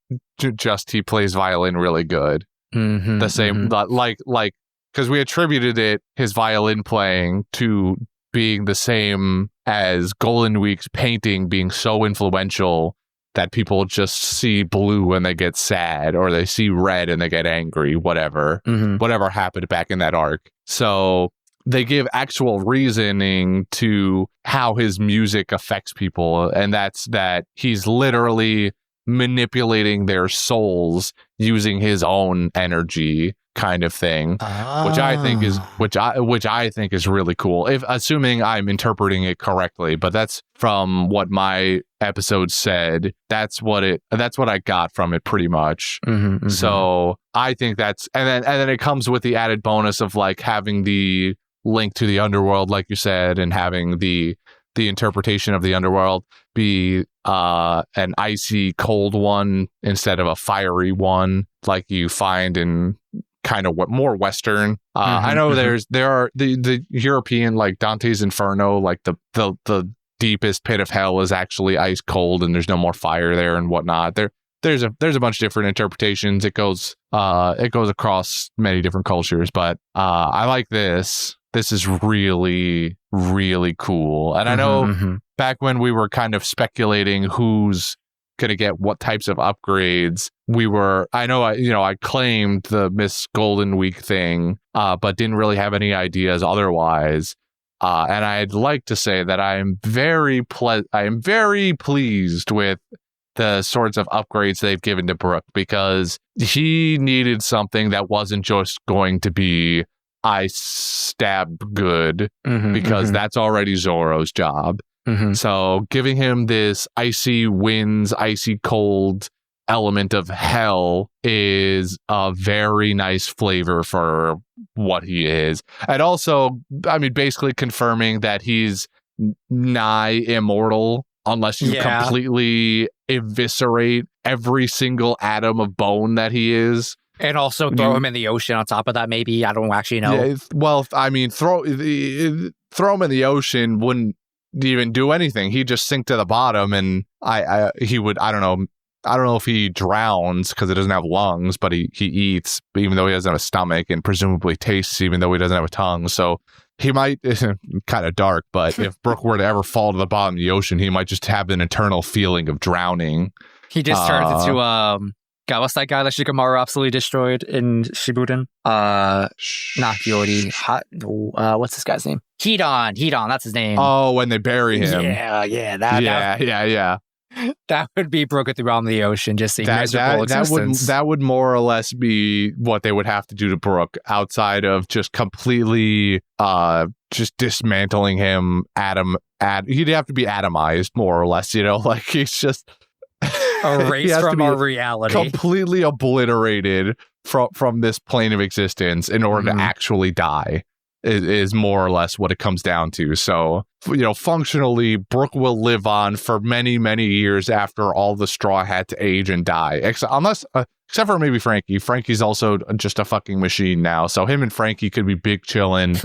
just he plays violin really good. The same, like because we attributed his violin playing to being the same as Golden Week's painting being so influential that people just see blue and they get sad, or they see red and they get angry, whatever happened back in that arc. So they give actual reasoning to how his music affects people, and that's that he's literally manipulating their souls using his own energy, kind of thing, which I think is really cool. If assuming I'm interpreting it correctly, but that's from what my episode said. That's what I got from it pretty much. So I think that's, and then it comes with the added bonus of like having the link to the underworld, like you said, and having the interpretation of the underworld be an icy cold one instead of a fiery one like you find in kind of what more Western. I know there are the European, like Dante's Inferno, like the deepest pit of hell is actually ice cold and there's no more fire there and whatnot. There's a bunch of different interpretations. It goes across many different cultures, but I like this. This is really, really cool. And I know back when we were kind of speculating who's going to get what types of upgrades, I claimed the Miss Golden Week thing, but didn't really have any ideas otherwise. And I'd like to say that I am very pleased with the sorts of upgrades they've given to Brook, because he needed something that wasn't just going to be I stab good, because that's already Zoro's job. So giving him this icy winds, icy cold element of hell is a very nice flavor for what he is. And also, I mean, basically confirming that he's nigh immortal unless you completely eviscerate every single atom of bone that he is. And also throw him in the ocean on top of that, maybe. I don't actually know. Yeah, well, I mean, throw him in the ocean wouldn't even do anything. He'd just sink to the bottom, and he would, I don't know if he drowns because he doesn't have lungs, but he eats even though he doesn't have a stomach, and presumably tastes even though he doesn't have a tongue. So he might, kind of dark, but if Brook were to ever fall to the bottom of the ocean, he might just have an eternal feeling of drowning. He just turns into God, what's that guy that Shikamaru absolutely destroyed in Shippuden? Not Yori. What's this guy's name? Hedon, that's his name. Oh, when they bury him. Yeah. That would be Brook at the bottom of the ocein, just a miserable existence. That would more or less be what they would have to do to Brook, outside of just completely just dismantling him. He'd have to be atomized, more or less, like he's just erased from our reality, completely obliterated from this plane of existence in order to actually die. Is more or less what it comes down to. So, functionally, Brook will live on for many, many years after all the Straw had to age and die. Except for maybe Frankie. Frankie's also just a fucking machine now. So him and Frankie could be big chillin',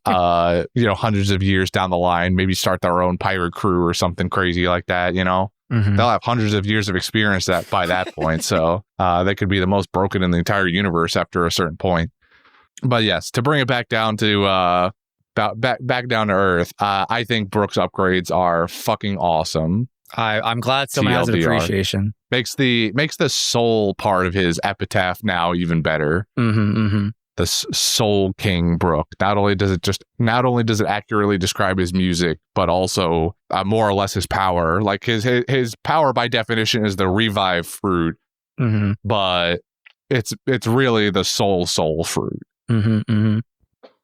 hundreds of years down the line, maybe start their own pirate crew or something crazy like that, They'll have hundreds of years of experience by that point. So they could be the most broken in the entire universe after a certain point. But yes, to bring it back down to back down to earth, I think Brook's upgrades are fucking awesome. I'm glad someone has an appreciation. Makes the soul part of his epitaph now even better. The Soul King Brook. Not only does it accurately describe his music, but also more or less his power. Like his power by definition is the revive fruit, but it's really the soul fruit. I'm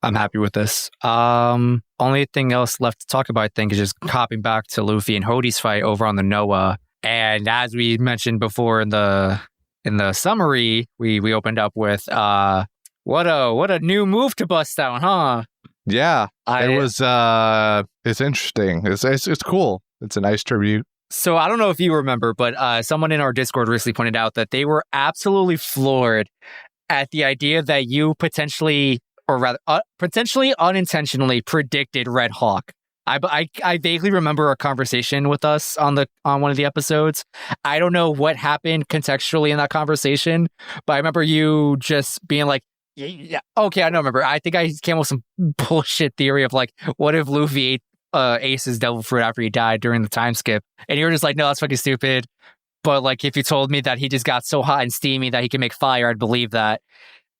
happy with this. Only thing else left to talk about, I think, is just hopping back to Luffy and Hody's fight over on the Noah. And as we mentioned before in the summary, we opened up with what a new move to bust down, huh? Yeah, it was. It's interesting. It's cool. It's a nice tribute. So I don't know if you remember, but someone in our Discord recently pointed out that they were absolutely floored at the idea that you potentially, or rather, potentially unintentionally predicted Red Hawk. I vaguely remember a conversation with us on one of the episodes. I don't know what happened contextually in that conversation, but I remember you just being like, yeah, okay, I don't remember. I think I came up with some bullshit theory of like, what if Luffy ate Ace's devil fruit after he died during the time skip? And you were just like, no, that's fucking stupid. But like, if you told me that he just got so hot and steamy that he can make fire, I'd believe that.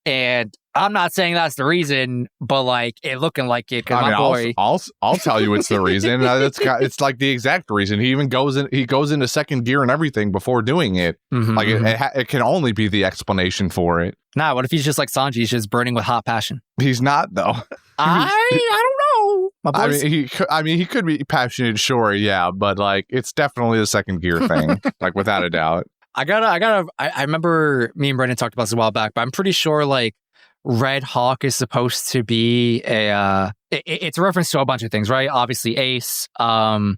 And I'm not saying that's the reason, but like it looking like it. Cause boy, I'll tell you it's the reason. It's like the exact reason. He even goes into second gear and everything before doing it. Like it can only be the explanation for it. Nah, what if he's just like Sanji? He's just burning with hot passion. He's not though. I don't know. I mean, he could be passionate, sure, yeah, but like it's definitely the second gear thing, like without a doubt. I remember me and Brendan talked about this a while back, but I'm pretty sure like Red Hawk is supposed to be it's a reference to a bunch of things, right? Obviously Ace. I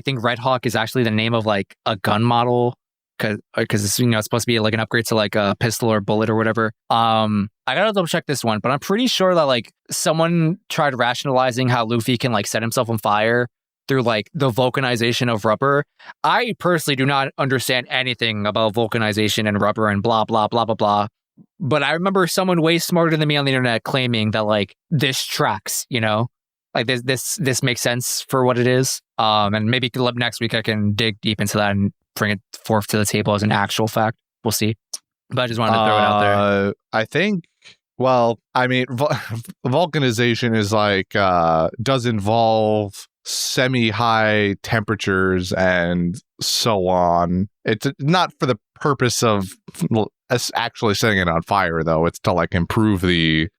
think Red Hawk is actually the name of like a gun model because it's, you know, it's supposed to be like an upgrade to like a pistol or bullet or whatever. I gotta double check this one, but I'm pretty sure that like someone tried rationalizing how Luffy can like set himself on fire through like the vulcanization of rubber. I personally do not understand anything about vulcanization and rubber and blah, blah, blah, blah, blah. But I remember someone way smarter than me on the internet claiming that like this tracks, you know, like this makes sense for what it is. And maybe next week I can dig deep into that and bring it forth to the table as an actual fact. We'll see. But I just wanted to throw it out there. I think, well, I mean, vulcanization is like, does involve semi-high temperatures and so on. It's not for the purpose of actually setting it on fire, though. It's to like improve the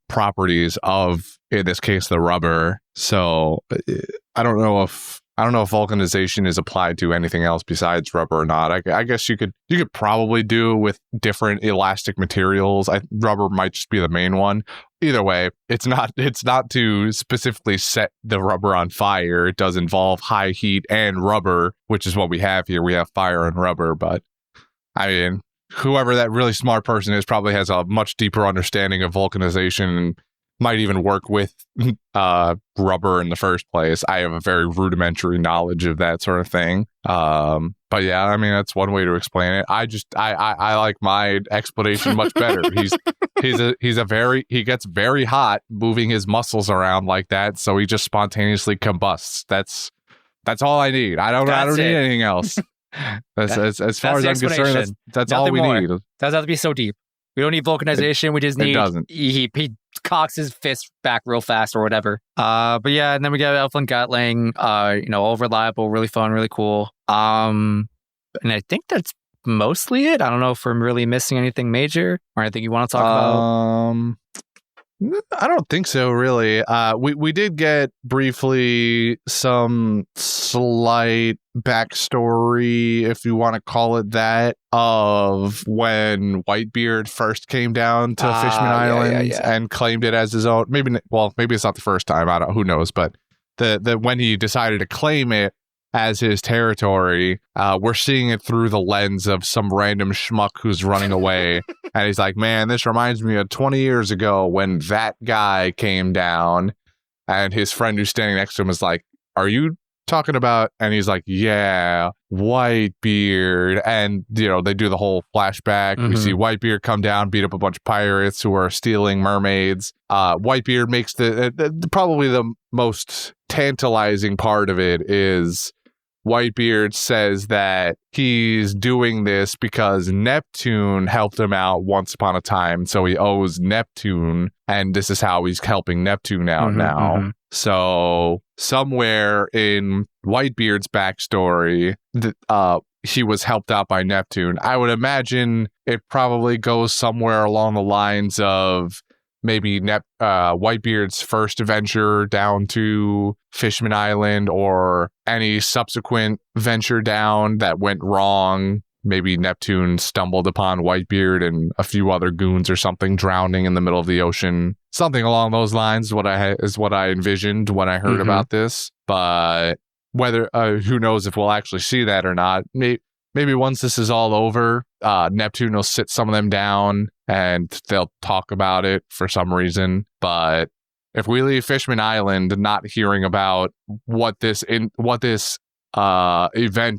properties of, in this case, the rubber. So I don't know if vulcanization is applied to anything else besides rubber or not. I guess you could probably do with different elastic materials. Rubber might just be the main one. Either way, it's not to specifically set the rubber on fire. It does involve high heat and rubber, which is what we have here. We have fire and rubber, but I mean, whoever that really smart person is probably has a much deeper understanding of vulcanization and might even work with rubber in the first place. I have a very rudimentary knowledge of that sort of thing. But yeah, I mean, that's one way to explain it. I like my explanation much better. He gets very hot moving his muscles around like that, so he just spontaneously combusts. That's all I need. I don't need anything else. As far as I'm concerned, that's all we need. Doesn't have to be so deep. We don't need vulcanization. We just need he cocks his fist back real fast or whatever. But yeah, and then we got Elfland Gatling. All reliable, really fun, really cool. And I think that's mostly it. I don't know if I'm really missing anything major or anything you want to talk about. I don't think so, really. We did get briefly some slight backstory, if you want to call it that, of when Whitebeard first came down to Fishman Island and claimed it as his own. Maybe it's not the first time. Who knows? But the when he decided to claim it as his territory, we're seeing it through the lens of some random schmuck who's running away. And he's like, man, this reminds me of 20 years ago when that guy came down. And his friend who's standing next to him is like, are you talking about? And he's like, yeah, Whitebeard. And, they do the whole flashback. Mm-hmm. We see Whitebeard come down, beat up a bunch of pirates who are stealing mermaids. Whitebeard makes probably the most tantalizing part of it is Whitebeard says that he's doing this because Neptune helped him out once upon a time, so he owes Neptune, and this is how he's helping Neptune out now. Mm-hmm. So somewhere in Whitebeard's backstory, he was helped out by Neptune. I would imagine it probably goes somewhere along the lines of maybe Whitebeard's first venture down to Fishman Island, or any subsequent venture down that went wrong. Maybe Neptune stumbled upon Whitebeard and a few other goons or something drowning in the middle of the ocean. Something along those lines is what I envisioned when I heard about this. But whether who knows if we'll actually see that or not. Maybe once this is all over, Neptune will sit some of them down and they'll talk about it for some reason. But if we leave Fishman Island not hearing about what this event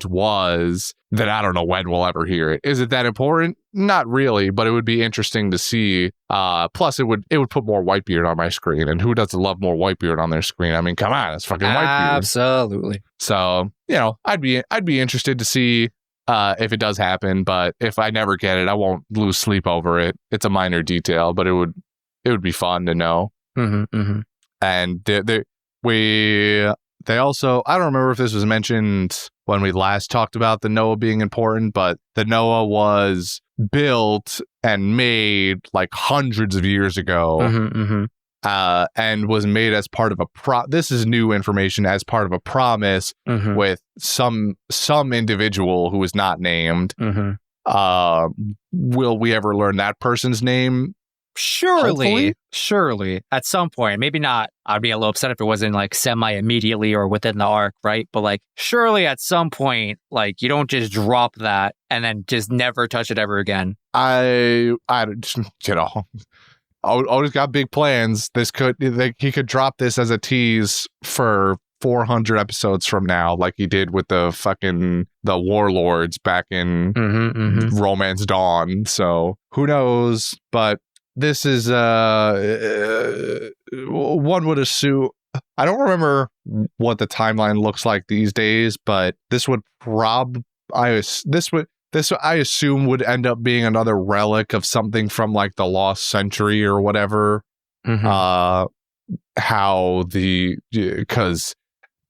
was, then I don't know when we'll ever hear it. Is it that important? Not really, but it would be interesting to see. Plus, it would put more Whitebeard on my screen, and who doesn't love more Whitebeard on their screen? I mean, come on, it's fucking Whitebeard. Absolutely. So I'd be interested to see if it does happen. But if I never get it, I won't lose sleep over it. It's a minor detail, but it would be fun to know. Mm-hmm, mm-hmm. And they also, I don't remember if this was mentioned when we last talked about the Noah being important, but the Noah was built and made like hundreds of years ago, and was made as part of this is new information, as part of a promise with some individual who is not named. Will we ever learn that person's name? Surely at some point. Maybe not. I'd be a little upset if it wasn't like semi immediately or within the arc, right? But like surely at some point, like you don't just drop that and then just never touch it ever again. Oda's got big plans. He could drop this as a tease for 400 episodes from now, like he did with the warlords back in Romance Dawn. So who knows? But this is one would assume. I don't remember what the timeline looks like these days, but this would I assume would end up being another relic of something from like the Lost Century or whatever. Because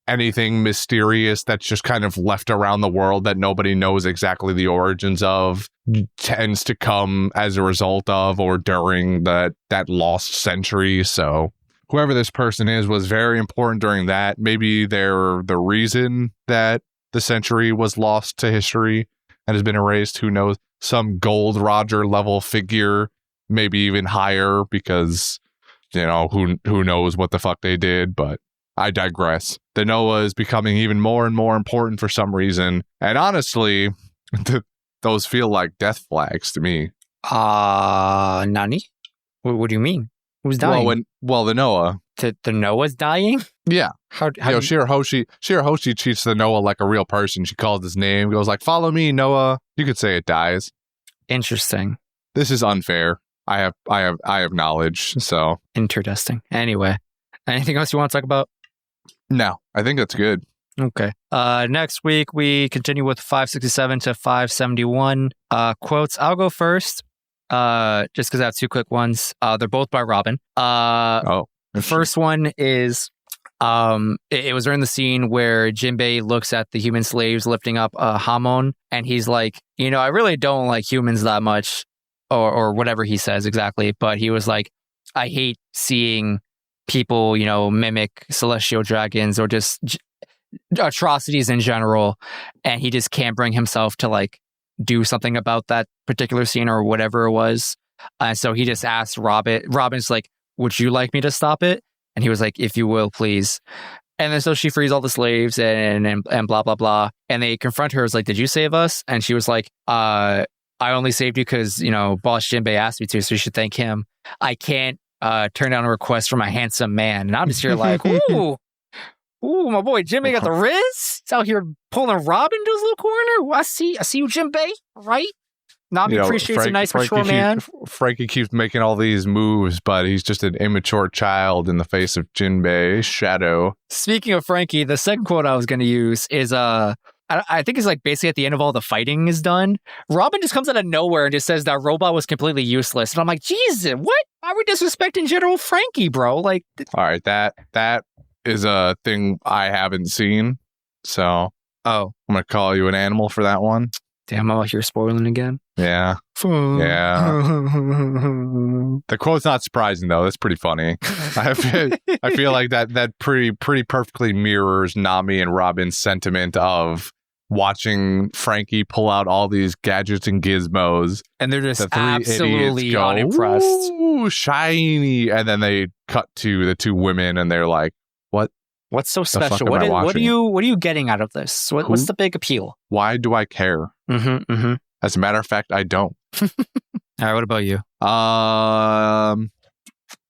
anything mysterious that's just kind of left around the world that nobody knows exactly the origins of tends to come as a result of or during that lost century. So whoever this person is was very important during that. Maybe they're the reason that the century was lost to history and has been erased. Who knows? Some Gold Roger level figure, maybe even higher, because who knows what the fuck they did. But I digress. The Noah is becoming even more and more important for some reason. And honestly, those feel like death flags to me. Nani? What do you mean? Who's dying? The Noah. The Noah's dying? Yeah. How Shirahoshi treats the Noah like a real person. She calls his name, goes like, "Follow me, Noah." You could say it dies. Interesting. This is unfair. I have knowledge, so. Interesting. Anyway, anything else you want to talk about? No, I think that's good. Okay. Next week, we continue with 567 to 571 quotes. I'll go first, just because I have two quick ones. They're both by Robin. The first one is, it was during the scene where Jinbei looks at the human slaves lifting up Hamon, and he's like, I really don't like humans that much, or whatever he says exactly, but he was like, I hate seeing people, mimic celestial dragons or just atrocities in general, and he just can't bring himself to like do something about that particular scene or whatever it was. So he just asked Robin. Robin's like, "Would you like me to stop it?" And he was like, "If you will, please." And then so she frees all the slaves and blah blah blah. And they confront her as like, "Did you save us?" And she was like, "I only saved you because Boss Jinbei asked me to, so you should thank him. I can't turn down a request from a handsome man." And I'm just here like, ooh, my boy Jinbei got the Riz. He's out here pulling Robin to his little corner. I see you, Jinbei, right? Nami appreciates a nice mature man. Frankie keeps making all these moves, but he's just an immature child in the face of Jinbei. Shadow. Speaking of Frankie, the second quote I was going to use is I think it's like basically at the end of all the fighting is done, Robin just comes out of nowhere and just says that robot was completely useless. And I'm like, Jesus, what? Why are we disrespecting General Frankie, bro? Like, all right, that is a thing I haven't seen. So, I'm going to call you an animal for that one. Damn, I'm out here spoiling again. Yeah. Yeah. The quote's not surprising, though. That's pretty funny. I feel like that pretty perfectly mirrors Nami and Robin's sentiment of watching Frankie pull out all these gadgets and gizmos. And they're just absolutely unimpressed. Ooh, shiny. And then they cut to the two women and they're like, what What's so fuck special? am I What are watching? you getting out of this? What's Who? the big appeal? Why do I care? As a matter of fact, I don't. All right, what about you? I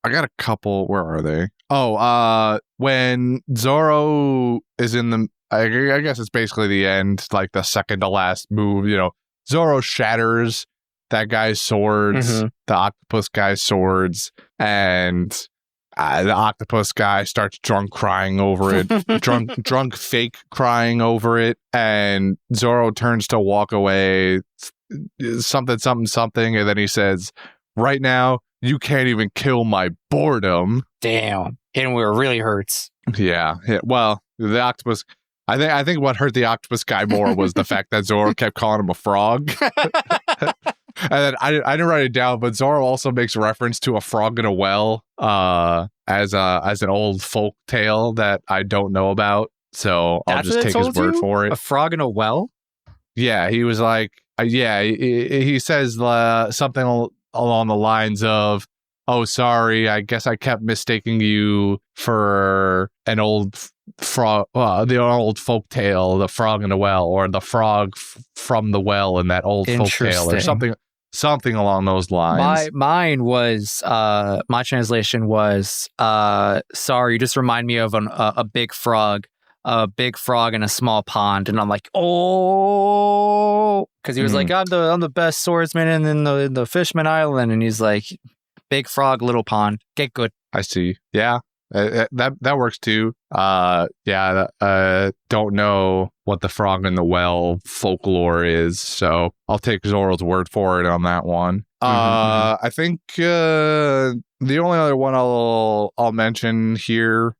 got a couple. Where are they? Oh, when Zoro is in the, I guess it's basically the end, like the second to last move. You know, Zoro shatters that guy's swords, the octopus guy's swords, and the octopus guy starts drunk crying over it, drunk fake crying over it, and Zoro turns to walk away, something, and then he says, "Right now, you can't even kill my boredom." Damn, hitting where it really hurts. Yeah. Well, the octopus. I think what hurt the octopus guy more was the fact that Zoro kept calling him a frog. And then I didn't write it down, but Zoro also makes reference to a frog in a well as an old folk tale that I don't know about. So I'll just take his word for it. A frog in a well? Yeah, he was like, he says something along the lines of, "Oh, sorry, I guess I kept mistaking you for an old frog, the old folk tale, the frog in a well, or the frog from the well in that old folk tale, or something along those lines." Mine was my translation was sorry, you just remind me of a big frog in a small pond, and I'm like, oh, because he was like, I'm the best swordsman in the Fishman Island, and he's like, big frog, little pond, get good. I see. Yeah. That works too. Don't know what the frog in the well folklore is, so I'll take Zoro's word for it on that one. I think the only other one I'll mention here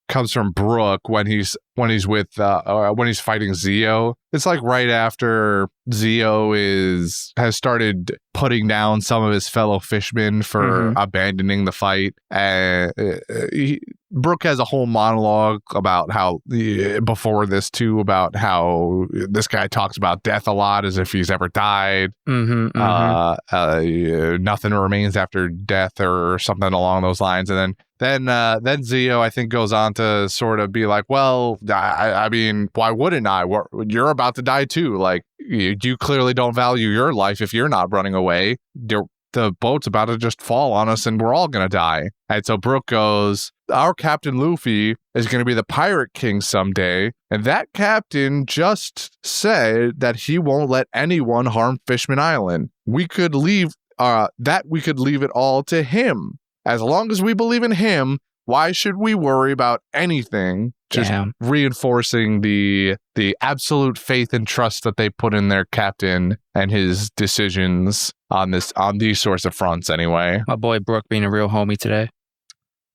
comes from Brook when he's with when he's fighting Zio. It's like right after Zio has started putting down some of his fellow fishmen for abandoning the fight. Brook has a whole monologue about how before this too, about how this guy talks about death a lot as if he's ever died. Nothing remains after death or something along those lines. And then Zio, I think, goes on to sort of be like, well, I mean, why wouldn't I? You're about to die too. Like, you clearly don't value your life if you're not running away. The boat's about to just fall on us and we're all going to die. And so Brook goes, our Captain Luffy is going to be the Pirate King someday. And that captain just said that he won't let anyone harm Fishman Island. We could leave it all to him. As long as we believe in him, why should we worry about anything? Just reinforcing the absolute faith and trust that they put in their captain and his decisions on these sorts of fronts. Anyway, my boy Brook being a real homie today.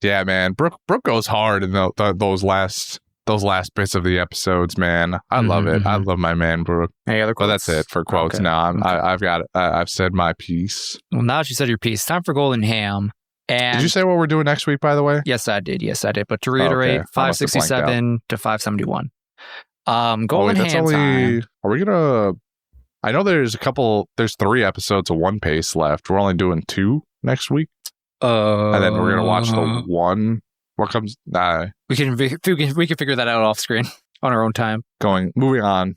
Yeah, man, Brook goes hard in those last bits of the episodes, man. I love it. I love my man Brook. Any other quotes? But that's it for quotes. Okay. No, I've got it. I've said my piece. Well, now that you said your piece, time for Golden Ham. And did you say what we're doing next week, by the way? Yes, I did. But to reiterate, 567 to 571. Golden Ham time. Are we gonna? I know there's 3 episodes of One Piece left. We're only doing 2 next week. And then we're gonna watch the one. What comes? We can figure that out off screen on our own time. Moving on.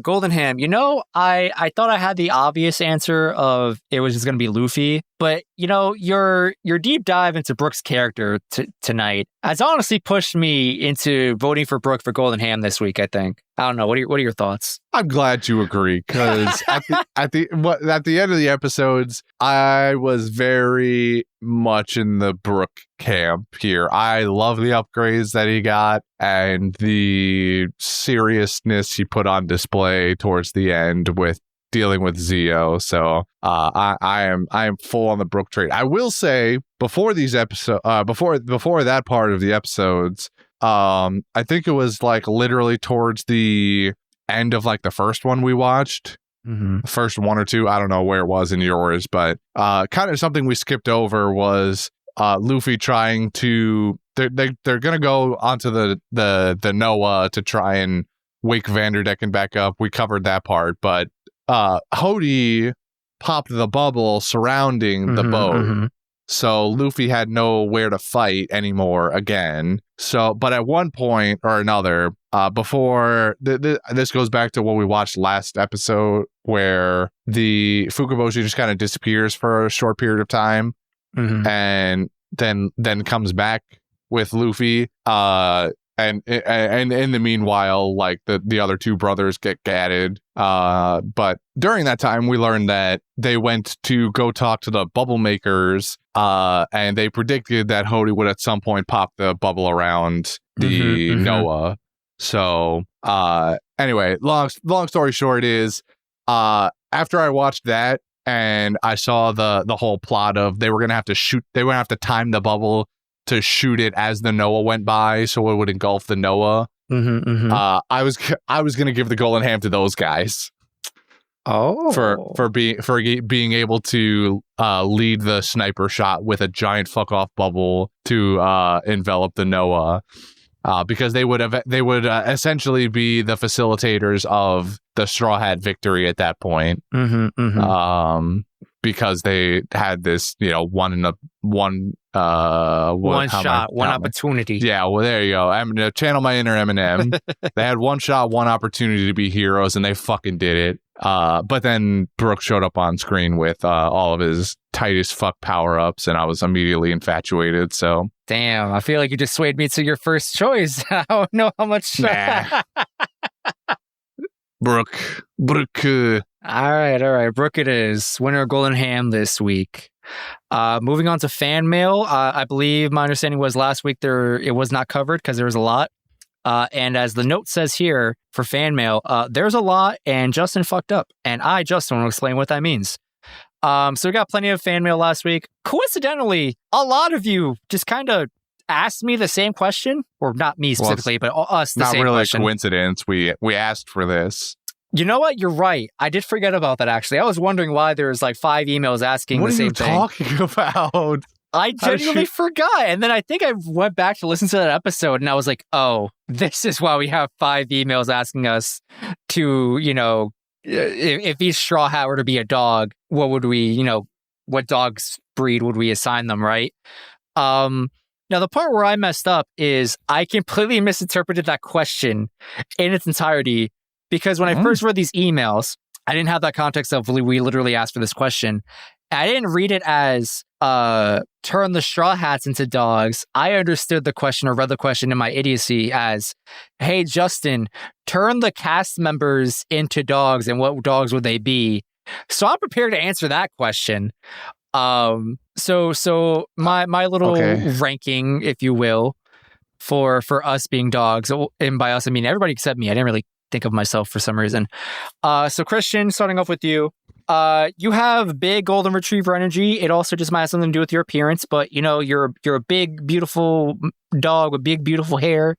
Golden Ham, I thought I had the obvious answer of it was just going to be Luffy, but your deep dive into Brook's character tonight has honestly pushed me into voting for Brook for Golden Ham this week. I think. I don't know. What are your thoughts? I'm glad you agree, because at the end of the episodes, I was very much in the Brook camp here. I love the upgrades that he got and the seriousness he put on display towards the end with dealing with Zio. So I am full on the Brook train. I will say before these episodes, before that part of the episodes, I think it was like literally towards the end of like the first one we watched. The first 1 or 2, I don't know where it was in yours, but kind of something we skipped over was Luffy trying to they're gonna go onto the Noah to try and wake Vanderdecken back up. We covered that part, but Hody popped the bubble surrounding the boat, So Luffy had nowhere to fight anymore again. So, but at one point or another, before this goes back to what we watched last episode, where the Fukaboshi just kind of disappears for a short period of time, and then comes back with Luffy. And in the meanwhile, like the other two brothers get gatted. But during that time, we learned that they went to go talk to the bubble makers. And they predicted that Hody would at some point pop the bubble around the Noah. So anyway, long story short is after I watched that and I saw the whole plot of they were gonna have to time the bubble to shoot it as the Noah went by, so it would engulf the Noah. I was gonna give the golden ham to those guys. Oh, for being able to lead the sniper shot with a giant fuck off bubble to envelop the Noah, because they would essentially be the facilitators of the Straw Hat victory at that point. Because they had this, one opportunity. Yeah, well, there you go. I'm gonna channel my inner Eminem. They had one shot, one opportunity to be heroes, and they fucking did it. But then Brook showed up on screen with all of his tightest fuck power ups, and I was immediately infatuated. So damn, I feel like you just swayed me to your first choice. I don't know how much. Nah. Brook. All right. Brooke it is. Winner of Golden Ham this week. Moving on to fan mail. I believe my understanding was last week it was not covered because there was a lot. And as the note says here for fan mail, there's a lot and Justin fucked up. And Justin, will explain what that means. So we got plenty of fan mail last week. Coincidentally, a lot of you just kind of asked me the same question, or not me specifically, but us the same question. Not really a coincidence. We asked for this. You know what? You're right. I did forget about that, actually. I was wondering why there's like 5 emails asking the same thing. What are you talking about? I genuinely forgot. And then I think I went back to listen to that episode and I was like, oh, this is why we have 5 emails asking us to, if each Straw Hat were to be a dog, what would we, what dog's breed would we assign them, right? Now, the part where I messed up is I completely misinterpreted that question in its entirety. Because when I first read these emails, I didn't have that context of we literally asked for this question. I didn't read it as turn the Straw Hats into dogs. I understood the question or read the question in my idiocy as, hey, Justin, turn the cast members into dogs and what dogs would they be? So I'm prepared to answer that question. So my little ranking, if you will, for us being dogs, and by us, I mean everybody except me. I didn't really think of myself for some reason. So Christian, starting off with you, you have big golden retriever energy. It also just might have something to do with your appearance, but you're a big, beautiful dog with big, beautiful hair.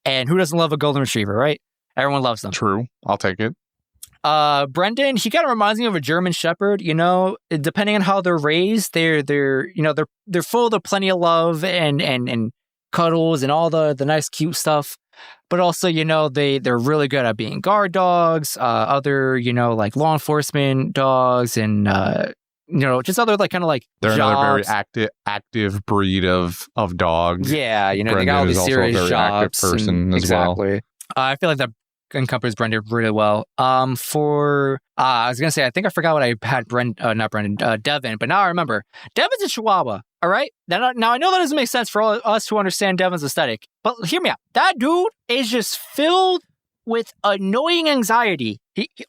And who doesn't love a golden retriever, right? Everyone loves them. True. I'll take it. Brendan, he kind of reminds me of a German Shepherd. Depending on how they're raised, they're full of plenty of love and cuddles and all the nice, cute stuff. But also, they're really good at being guard dogs, other, like law enforcement dogs, and just other like kind of like they're jobs. Another very active breed of dog. Yeah, they got all these serious jobs. Active person as exactly. well. I feel like that encompasses Brendan really well. I was gonna say I think I forgot what I had. Devin, but now I remember. Devin's a Chihuahua. All right. Now I know that doesn't make sense for all us who understand Devin's aesthetic, but hear me out. That dude is just filled with annoying anxiety.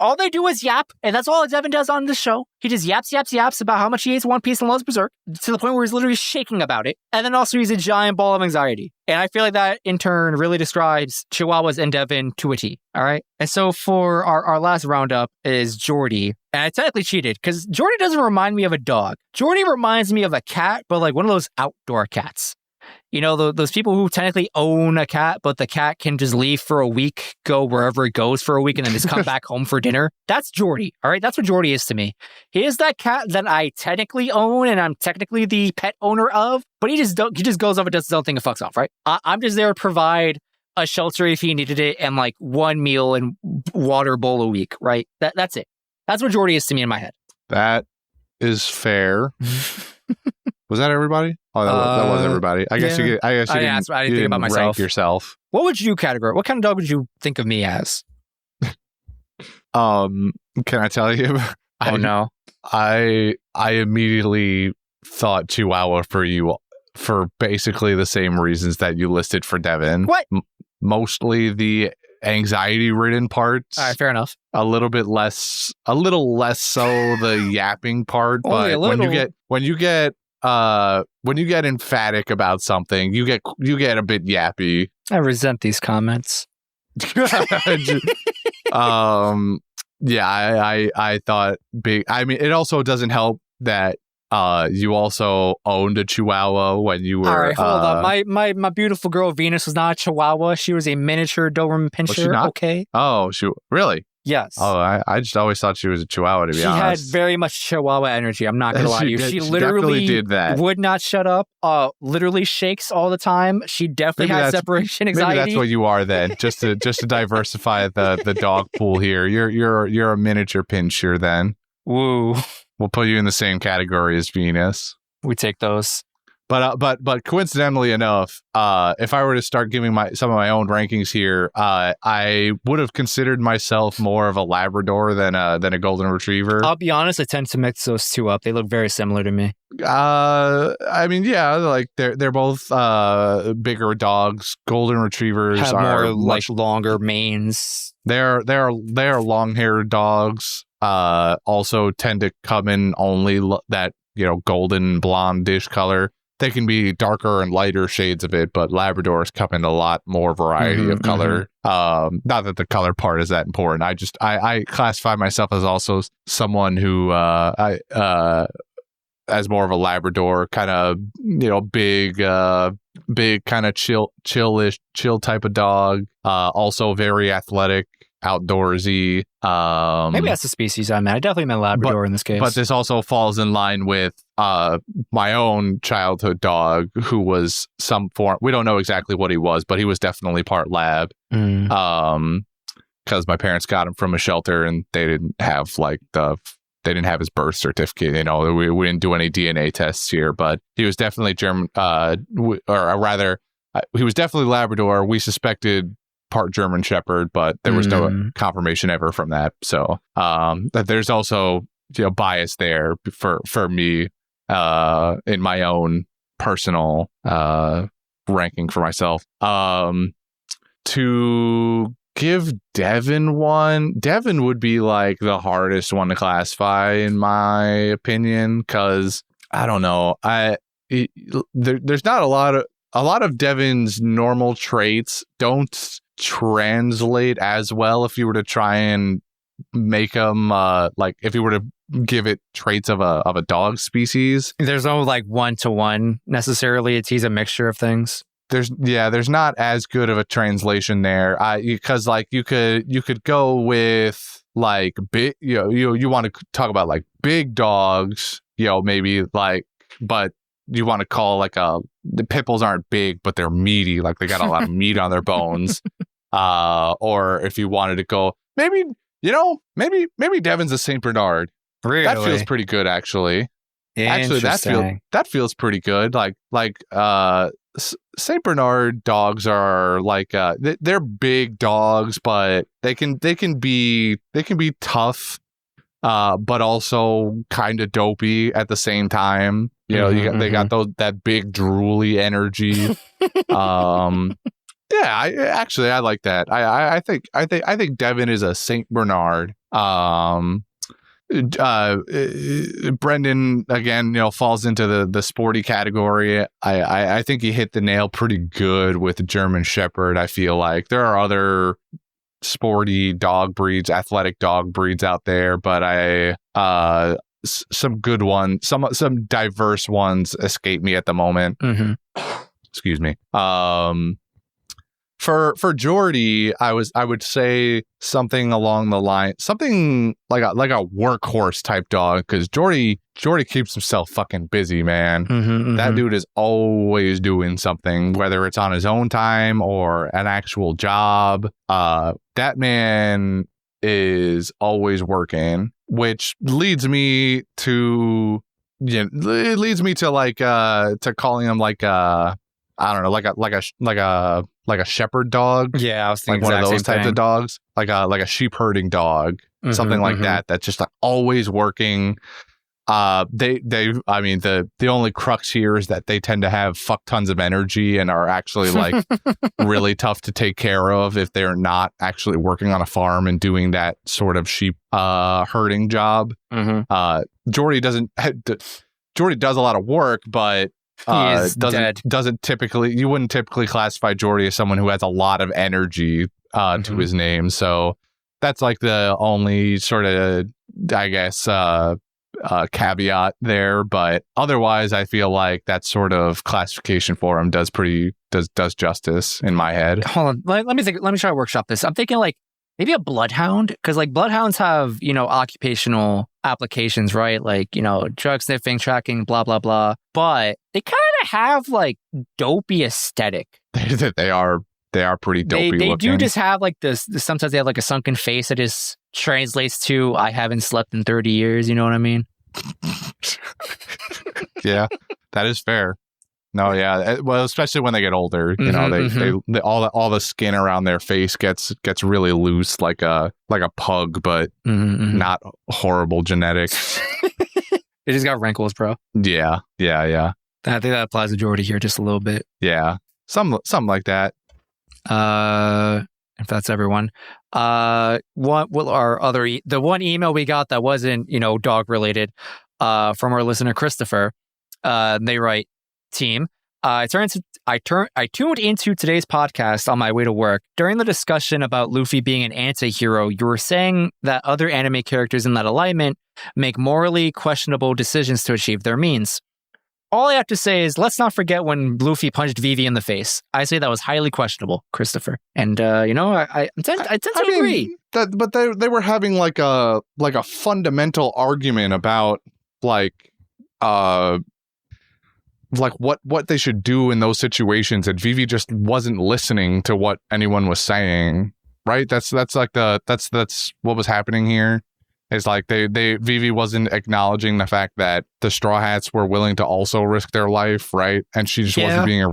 All they do is yap, and that's all Devin does on the show. He just yaps about how much he hates One Piece and loves Berserk, to the point where he's literally shaking about it. And then also he's a giant ball of anxiety. And I feel like that, in turn, really describes Chihuahuas and Devin to a T. All right? And so for our last roundup is Jordy. And I technically cheated, because Jordy doesn't remind me of a dog. Jordy reminds me of a cat, but like one of those outdoor cats. Those people who technically own a cat, but the cat can just leave for a week, go wherever it goes for a week, and then just come back home for dinner. That's Jordy, all right? That's what Jordy is to me. He is that cat that I technically own, and I'm technically the pet owner of, but he just goes off and does his own thing and fucks off, right? I'm just there to provide a shelter if he needed it, and like one meal and water bowl a week, right? That's it. That's what Jordy is to me in my head. That is fair. Was that everybody? Oh, that was everybody. I guess yeah. you get. I guess you didn't. I didn't You think about didn't myself. rank yourself. What would you categorize? What kind of dog would you think of me as? Can I tell you? Oh no. I immediately thought Chihuahua for you for basically the same reasons that you listed for Devin. What? Mostly the anxiety-ridden parts. All right, fair enough. A little less so the yapping part. Only a But when you get emphatic about something, you get a bit yappy. I resent these comments. Yeah, I thought big. I mean, it also doesn't help that you also owned a Chihuahua when you were. All right, hold on. My beautiful girl Venus was not a Chihuahua. She was a miniature Doberman Pinscher. Was she not? Okay. Oh, really? Yes. Oh, I just always thought she was a Chihuahua. To be honest, she had very much Chihuahua energy. I'm not gonna lie to you. She literally did that. Would not shut up. Literally shakes all the time. She definitely had separation anxiety. Maybe that's what you are then. Just to diversify the dog pool here. You're a miniature Pinscher then. Woo. We'll put you in the same category as Venus. We take those. But coincidentally enough, if I were to start giving some of my own rankings here, I would have considered myself more of a Labrador than a Golden Retriever. I'll be honest, I tend to mix those two up. They look very similar to me. I mean, yeah, like they're both bigger dogs. Golden Retrievers have are more like longer manes. They're long-haired dogs. Also tend to come in only that golden blondish color. They can be darker and lighter shades of it, but Labradors come in a lot more variety of color. Not that the color part is that important. I classify myself as also someone who as more of a Labrador, kind of big kind of chill type of dog. Also very athletic, outdoorsy. Maybe that's the species I meant. I definitely meant Labrador in this case. But this also falls in line with my own childhood dog, who was some form. We don't know exactly what he was, but he was definitely part lab. Because my parents got him from a shelter, and they didn't have they didn't have his birth certificate. We didn't do any DNA tests here, but he was definitely German, or rather, he was definitely Labrador. We suspected part German Shepherd, but there was no confirmation ever from that. So there's also bias there for me in my own personal ranking for myself. To give Devin one, Devin would be like the hardest one to classify in my opinion, because I don't know, there's not a lot of Devin's normal traits don't translate as well if you were to try and make them if you were to give it traits of a dog species. There's no one-to-one necessarily. He's a mixture of things. There's not as good of a translation there, because you could go with big, you want to talk about big dogs, maybe but you want to call the pit bulls aren't big, but they're meaty, they got a lot of meat on their bones. Or if you wanted to go, maybe Devin's a Saint Bernard. Really? That feels pretty good, actually. Actually, that feels pretty good. Saint Bernard dogs are they're big dogs, but they can be tough, but also kind of dopey at the same time. They got that big drooly energy. Yeah, I like that. I think Devin is a Saint Bernard. Brendan again, falls into the sporty category. I think he hit the nail pretty good with German Shepherd. I feel like there are other sporty dog breeds, athletic dog breeds out there, but some good ones, some diverse ones escape me at the moment. Excuse me. For Jordy, I would say something along the line, something like a workhorse type dog, because Jordy keeps himself fucking busy, man. That dude is always doing something, whether it's on his own time or an actual job. That man is always working, which leads me to yeah, it leads me to to calling him I don't know, like a shepherd dog, Yeah, I was like thinking one of exact those same types thing. of dogs, like a sheep herding dog, something like that. That's just like always working. I mean, the only crux here is that they tend to have fuck tons of energy and are actually like really tough to take care of if they're not actually working on a farm and doing that sort of sheep herding job. Jordy doesn't. Jordy does a lot of work, but He is dead. doesn't typically. You wouldn't typically classify Jordy as someone who has a lot of energy to his name. So that's like the only sort of, I guess, caveat there. But otherwise, I feel like that sort of classification for him does justice in my head. Hold on, let me think. Let me try to workshop this. I'm thinking like maybe a bloodhound, because like bloodhounds have, you know, occupational applications, right? Like, you know, drug sniffing, tracking, blah blah blah. But they kind of have like dopey aesthetic. They are pretty dopey They looking. do just have like this. Sometimes they have like a sunken face that just translates to "I haven't slept in 30 years." You know what I mean? Yeah, that is fair. No, yeah. Well, especially when they get older, you know, they all the skin around their face gets really loose, like a pug, but not horrible genetics. They just got wrinkles, bro. Yeah. I think that applies to Jordy here just a little bit. Yeah, something like that. If that's everyone. What will our other the one email we got that wasn't, you know, dog related, from our listener Christopher. They write, team. I tuned into today's podcast on my way to work. During the discussion about Luffy being an anti-hero, you were saying that other anime characters in that alignment make morally questionable decisions to achieve their means. All I have to say is, let's not forget when Luffy punched Vivi in the face. I say that was highly questionable, Christopher. And you know, I tend to agree. But they were having like a fundamental argument about what they should do in those situations, and Vivi just wasn't listening to what anyone was saying. Right? That's what was happening here. It's like Vivi wasn't acknowledging the fact that the Straw Hats were willing to also risk their life, right? And she just wasn't being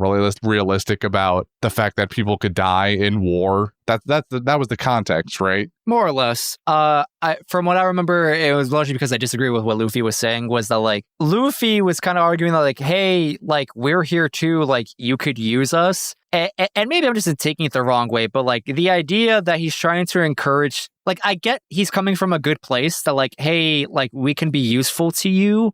realistic about the fact that people could die in war. That was the context, right? More or less. From what I remember, it was largely because I disagree with what Luffy was saying, was that like Luffy was kind of arguing that like, hey, like we're here too, like you could use us. And maybe I'm just taking it the wrong way, but like the idea that he's trying to encourage, like I get he's coming from a good place that like, hey, like we can be useful to you.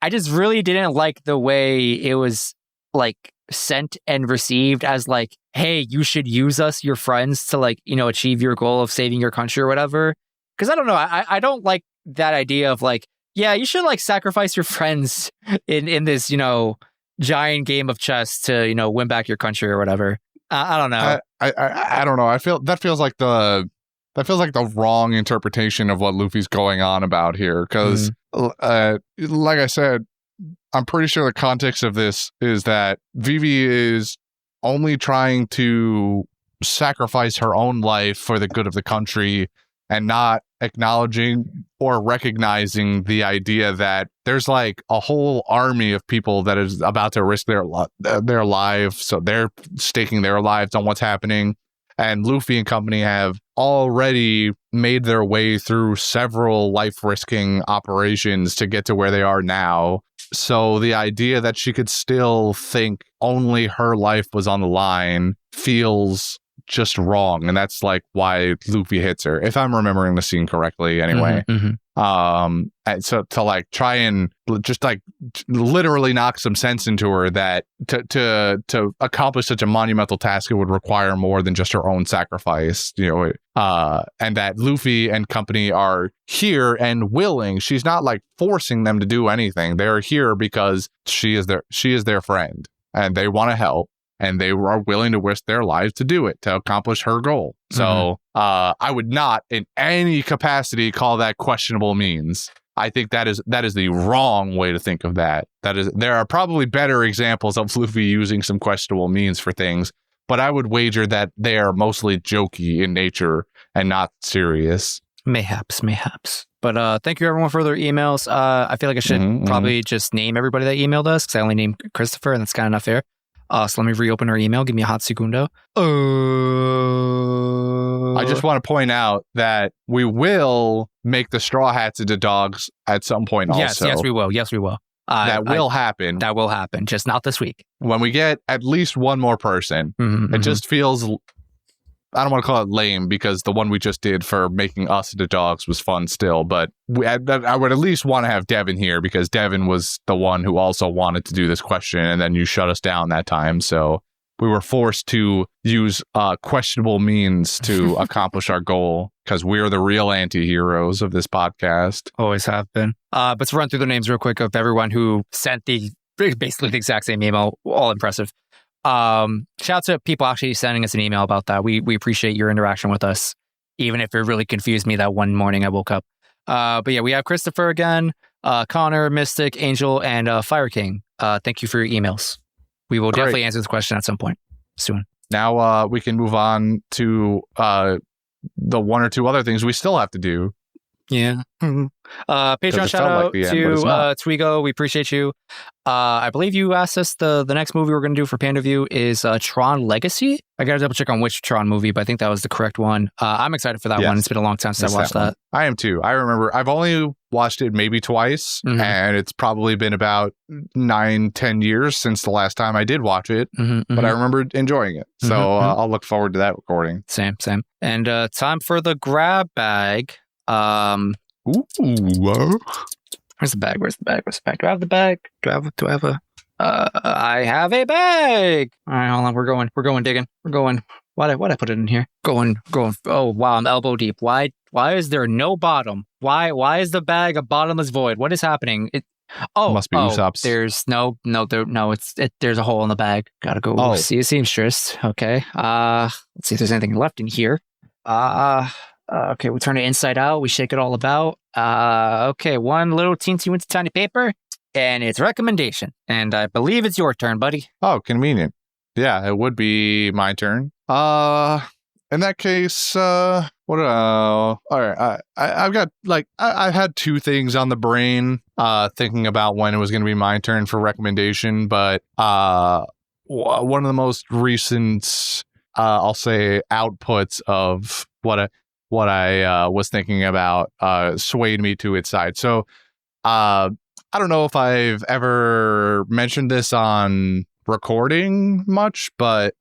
I just really didn't like the way it was like sent and received as like, hey, you should use us, your friends, to like, you know, achieve your goal of saving your country or whatever. Because I don't know, I don't like that idea of like, yeah, you should like sacrifice your friends in this, you know, giant game of chess to, you know, win back your country or whatever. I don't know. I don't know. I feel that feels like the wrong interpretation of what Luffy's going on about here. Because, like I said, I'm pretty sure the context of this is that Vivi is only trying to sacrifice her own life for the good of the country, and not acknowledging or recognizing the idea that there's like a whole army of people that is about to risk their lives. So they're staking their lives on what's happening. And Luffy and company have already made their way through several life-risking operations to get to where they are now. So the idea that she could still think only her life was on the line feels just wrong. And that's like why Luffy hits her, if I'm remembering the scene correctly anyway. And so to like try and just like literally knock some sense into her that to accomplish such a monumental task, it would require more than just her own sacrifice, you know, and that Luffy and company are here and willing. She's not like forcing them to do anything. They're here because she is their friend and they want to help. And they are willing to risk their lives to do it, to accomplish her goal. So I would not in any capacity call that questionable means. I think that is the wrong way to think of that. There are probably better examples of Luffy using some questionable means for things, but I would wager that they are mostly jokey in nature and not serious. Mayhaps. But thank you everyone for their emails. I feel like I should probably just name everybody that emailed us because I only named Christopher, and that's kind of not fair. So let me reopen our email. Give me a hot segundo. I just want to point out that we will make the Straw Hats into dogs at some point also. Yes, we will. That will happen. That will happen, just not this week. When we get at least one more person, it just feels, I don't want to call it lame because the one we just did for making us into dogs was fun still, but I would at least want to have Devin here because Devin was the one who also wanted to do this question, and then you shut us down that time, so we were forced to use questionable means to accomplish our goal because we're the real anti-heroes of this podcast. Always have been. But to run through the names real quick of everyone who sent basically the exact same email, all impressive. Shout out to people actually sending us an email about that. We appreciate your interaction with us, even if it really confused me that one morning I woke up. But yeah, we have Christopher again, Connor, Mystic, Angel, and Fire King. Thank you for your emails. We will definitely answer this question at some point soon. Now we can move on to the one or two other things we still have to do. Yeah. Patreon shout out to Twigo. We appreciate you. I believe you asked us the next movie we're going to do for Panda View is Tron Legacy. I got to double check on which Tron movie, but I think that was the correct one. I'm excited for that one. It's been a long time since I watched that. I am too. I remember I've only watched it maybe twice, and it's probably been about 9-10 years since the last time I did watch it, but I remember enjoying it. So I'll look forward to that recording. Same. And time for the grab bag. Where's the bag? Do I have the bag? Do I have a I have a bag. All right, hold on. We're going digging. We're going. Why'd I put it in here? Going. Oh wow, I'm elbow deep. Why is there no bottom? Why is the bag a bottomless void? What is happening? It must be Usopp's. There's there's a hole in the bag. Gotta go see a seamstress. Okay. Let's see if there's anything left in here. Okay, we turn it inside out. We shake it all about. Okay, one little teensy tiny paper, and it's recommendation. And I believe it's your turn, buddy. Oh, convenient. Yeah, it would be my turn. In that case, all right. I've got I had two things on the brain, thinking about when it was going to be my turn for recommendation, but one of the most recent, I'll say, outputs of what I was thinking about swayed me to its side. So I don't know if I've ever mentioned this on recording much, but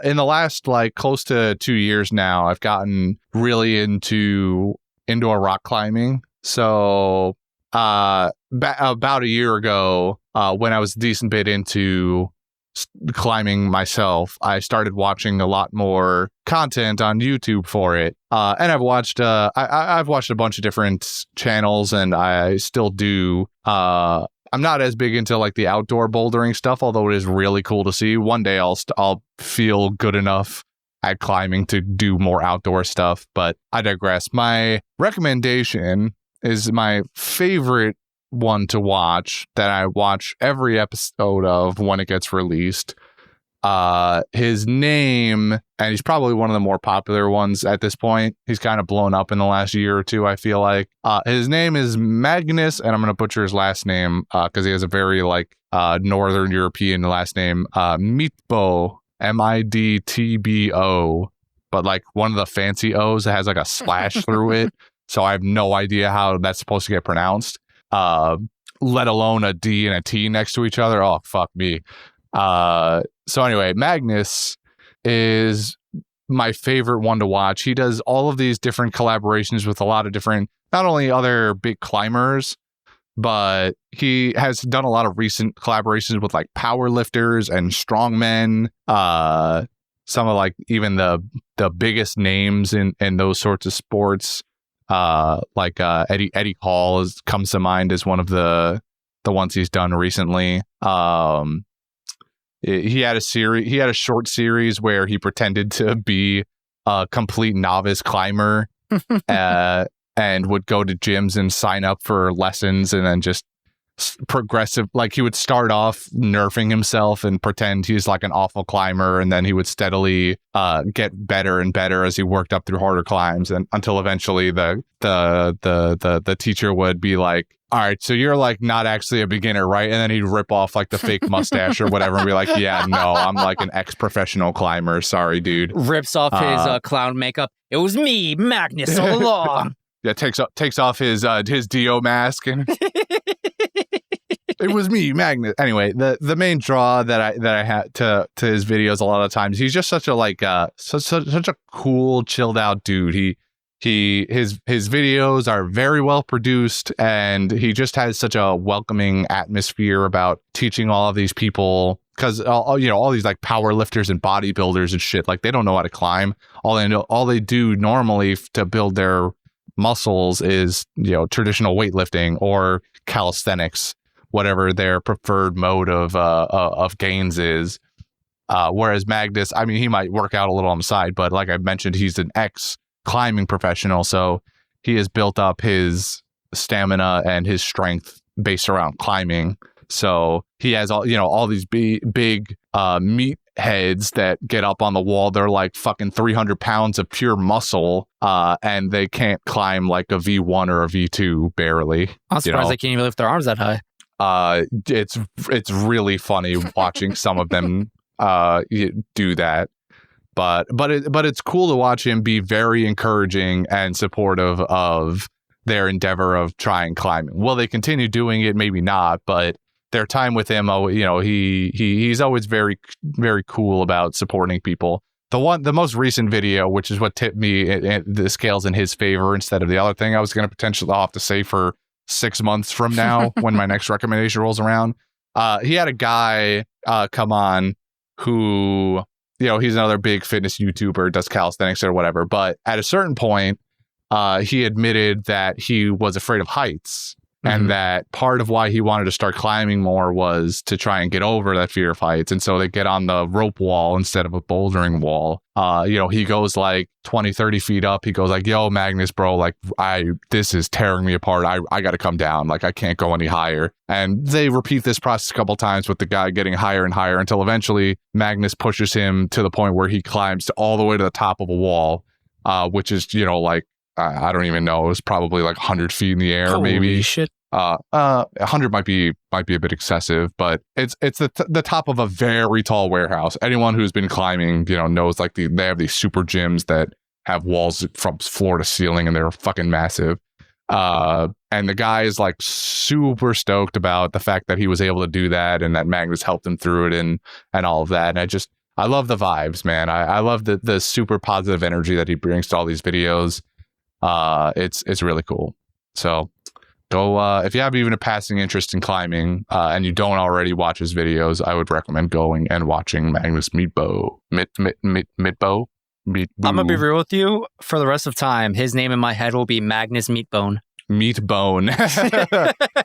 in the last close to 2 years now, I've gotten really into indoor rock climbing. So about a year ago, when I was a decent bit into climbing myself, I started watching a lot more content on YouTube for it, and I've watched a bunch of different channels, and I still do. I'm not as big into the outdoor bouldering stuff, although it is really cool to see. One day I'll feel good enough at climbing to do more outdoor stuff, but I digress. My recommendation is my favorite one to watch that I watch every episode of when it gets released. His name, and he's probably one of the more popular ones at this point. He's kind of blown up in the last year or two, I feel like. His name is Magnus, and I'm going to butcher his last name because he has a very Northern European last name. Midtbo, Midtbo, but one of the fancy O's that has a slash through it. So I have no idea how that's supposed to get pronounced. Let alone a D and a T next to each other. Oh, fuck me. So anyway, Magnus is my favorite one to watch. He does all of these different collaborations with a lot of different, not only other big climbers, but he has done a lot of recent collaborations with power lifters and strongmen. Some of even the biggest names in those sorts of sports. Eddie Hall comes to mind as one of the ones he's done recently. He had a short series where he pretended to be a complete novice climber and would go to gyms and sign up for lessons and then just progressive, like he would start off nerfing himself and pretend he's like an awful climber, and then he would steadily get better and better as he worked up through harder climbs, and until eventually the teacher would be like, all right, so you're like not actually a beginner, right? And then he'd rip off like the fake mustache or whatever and be like, yeah, no, I'm like an ex-professional climber. Sorry, dude. Rips off his clown makeup. It was me, Magnus, all along. Yeah, takes off his Dio mask and it was me, Magnus. Anyway, the main draw that I had to his videos a lot of times, he's just such a such a cool, chilled out dude. His videos are very well produced, and he just has such a welcoming atmosphere about teaching all of these people, because all these like power lifters and bodybuilders and shit, like they don't know how to climb. All they do normally to build their muscles is traditional weightlifting or calisthenics, whatever their preferred mode of gains is. Whereas Magnus, I mean, he might work out a little on the side, but like I mentioned, he's an ex-climbing professional, so he has built up his stamina and his strength based around climbing. So he has all these big meat heads that get up on the wall. They're like fucking 300 pounds of pure muscle, and they can't climb like a V1 or a V2 barely. I'm surprised they can't even lift their arms that high. It's really funny watching some of them do that. But it's cool to watch him be very encouraging and supportive of their endeavor of trying climbing. Will they continue doing it? Maybe not, but their time with him, he's always very, very cool about supporting people. The most recent video, which is what tipped me the scales in his favor instead of the other thing I was going to potentially have to say for 6 months from now when my next recommendation rolls around. He had a guy come on who, he's another big fitness YouTuber, does calisthenics or whatever. But at a certain point, he admitted that he was afraid of heights. And that part of why he wanted to start climbing more was to try and get over that fear of heights. And so they get on the rope wall instead of a bouldering wall. He goes like 20, 30 feet up. He goes like, yo, Magnus, bro, like this is tearing me apart. I got to come down. Like I can't go any higher. And they repeat this process a couple times with the guy getting higher and higher until eventually Magnus pushes him to the point where he climbs all the way to the top of a wall, which is, I don't even know. It was probably like 100 feet in the air, Holy maybe. Shit. 100 might be a bit excessive, but it's the top of a very tall warehouse. Anyone who's been climbing, knows like they have these super gyms that have walls from floor to ceiling, and they're fucking massive. And the guy is like super stoked about the fact that he was able to do that, and that Magnus helped him through it, and all of that. And I love the vibes, man. I love the super positive energy that he brings to all these videos. It's really cool. So go, if you have even a passing interest in climbing, and you don't already watch his videos, I would recommend going and watching Magnus Meatbow. Meatbow. I'm gonna be real with you. For the rest of time, his name in my head will be Magnus Meatbone. Meatbone.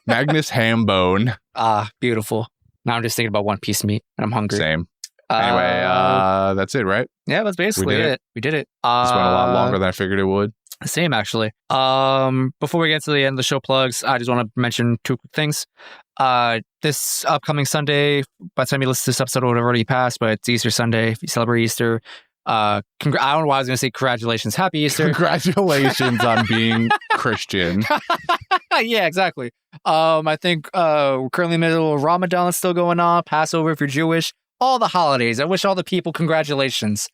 Magnus Hambone. Beautiful. Now I'm just thinking about one piece of meat, and I'm hungry. Same. Anyway, that's it, right? Yeah, that's basically it. We did it. This went a lot longer than I figured it would. Same, actually. Before we get to the end of the show plugs, I just want to mention two quick things. This upcoming Sunday, by the time you listen to this episode, it would have already passed, but it's Easter Sunday. If you celebrate Easter, I don't know why I was going to say congratulations. Happy Easter. Congratulations on being Christian. Yeah, exactly. I think we're currently in the middle of Ramadan still going on, Passover if you're Jewish, all the holidays. I wish all the people congratulations.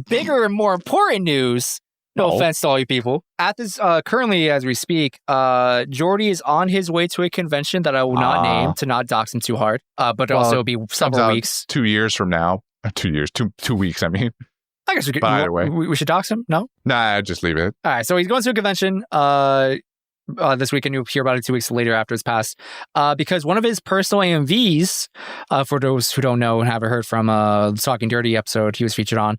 Bigger and more important news. No offense to all you people. At this, currently as we speak, Jordy is on his way to a convention that I will not name to not dox him too hard. But also it'll be several weeks. 2 years from now. 2 years. 2 weeks, I mean. I guess either way. We should dox him? No? Nah, just leave it. All right, so he's going to a convention this weekend. You'll hear about it 2 weeks later after it's passed. Because one of his personal AMVs, for those who don't know and haven't heard from the Talking Dirty episode he was featured on,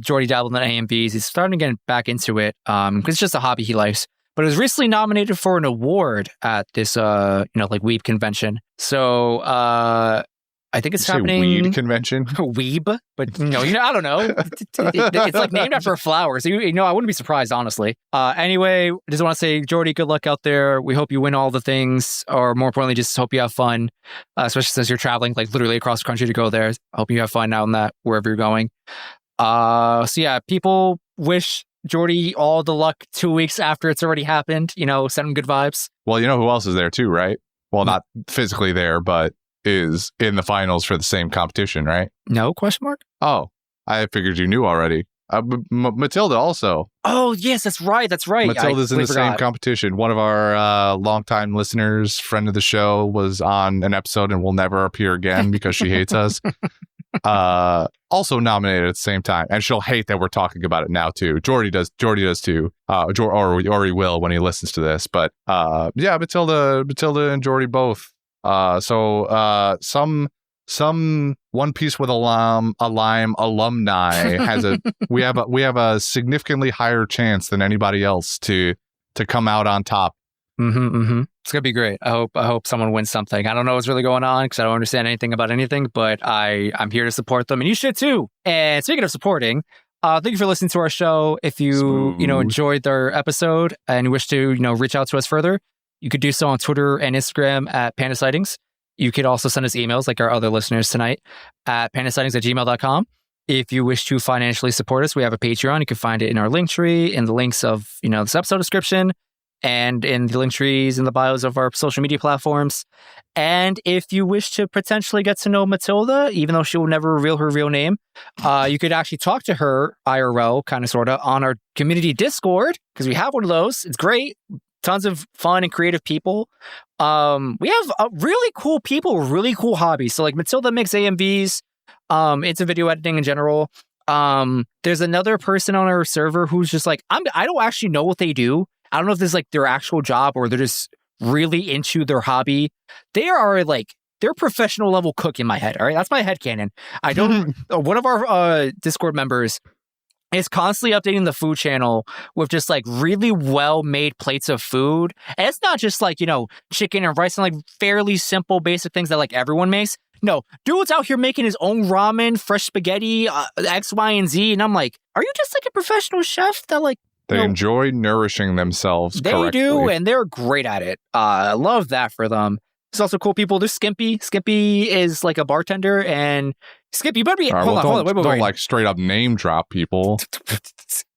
Jordy dabbled in AMVs. He's starting to get back into it because it's just a hobby he likes. But it was recently nominated for an award at this, Weeb convention. So I think it's Say happening. weed convention. Weeb, but I don't know. It's like named after a flower, so I wouldn't be surprised, honestly. Anyway, I just want to say, Jordy, good luck out there. We hope you win all the things, or more importantly, just hope you have fun, especially since you're traveling like literally across the country to go there. I hope you have fun out in that wherever you're going. So yeah, people wish Jordy all the luck 2 weeks after it's already happened. Send him good vibes. Well, you know who else is there too, right? Well, not physically there, but is in the finals for the same competition, right? No question mark? Oh, I figured you knew already. Matilda also. Oh, yes, that's right. Matilda's in the same competition. One of our longtime listeners, friend of the show, was on an episode and will never appear again because she hates us. Also nominated at the same time, and she'll hate that we're talking about it now too. Jordy does too. Or he will when he listens to this. But yeah, Matilda and Jordy both. Some One Piece with a lime alumni has we have a significantly higher chance than anybody else to come out on top. It's gonna be great. I hope someone wins something. I don't know what's really going on because I don't understand anything about anything, but I'm here to support them, and you should too. And speaking of supporting, thank you for listening to our show. If you enjoyed our episode and you wish to reach out to us further, you could do so on Twitter and Instagram at Panda Sightings. You could also send us emails like our other listeners tonight at pandasightings@gmail.com. If you wish to financially support us, we have a Patreon. You can find it in our link tree, in the links of this episode description, and in the link trees in the bios of our social media platforms. And if you wish to potentially get to know Matilda, even though she will never reveal her real name, you could actually talk to her IRL, kind of, sort of, on our community Discord, because we have one of those. It's great. Tons of fun and creative people. We have really cool people, really cool hobbies. So like Matilda makes AMVs, into video editing in general. There's another person on our server who's just like, I don't actually know what they do. I don't know if this is like their actual job or they're just really into their hobby. They're professional level cook in my head. All right. That's my headcanon. I don't, one of our Discord members is constantly updating the food channel with just like really well made plates of food. And it's not just like, chicken and rice and like fairly simple basic things that like everyone makes. No, dude's out here making his own ramen, fresh spaghetti, X, Y, and Z. And I'm like, are you just like a professional chef that like, they enjoy nourishing themselves correctly. They do, and they're great at it. I love that for them. There's also cool people. There's Skimpy. Skimpy is like a bartender, and Skimpy, you better be... Hold on, wait. Don't like straight up name drop people.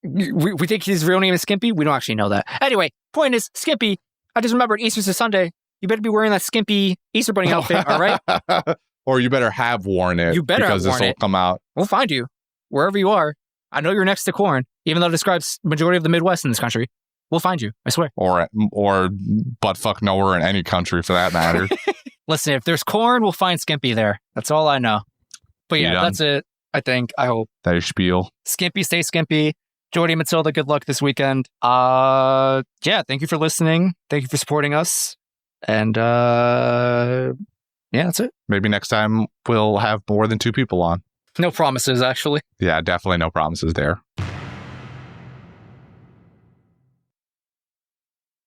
we think his real name is Skimpy? We don't actually know that. Anyway, point is, Skimpy, I just remembered Easter's a Sunday. You better be wearing that Skimpy Easter Bunny outfit, all right? Or you better have worn it. You better have worn it. Because this will come out. We'll find you, wherever you are. I know you're next to corn, even though it describes majority of the Midwest in this country. We'll find you, I swear. Or buttfuck nowhere in any country for that matter. Listen, if there's corn, we'll find Skimpy there. That's all I know. But yeah, that's it. I think. I hope. That is spiel. Skimpy, stay skimpy. Jordy and Matilda, good luck this weekend. Yeah, thank you for listening. Thank you for supporting us. And yeah, that's it. Maybe next time we'll have more than 2 people on. No promises, actually. Yeah, definitely no promises there.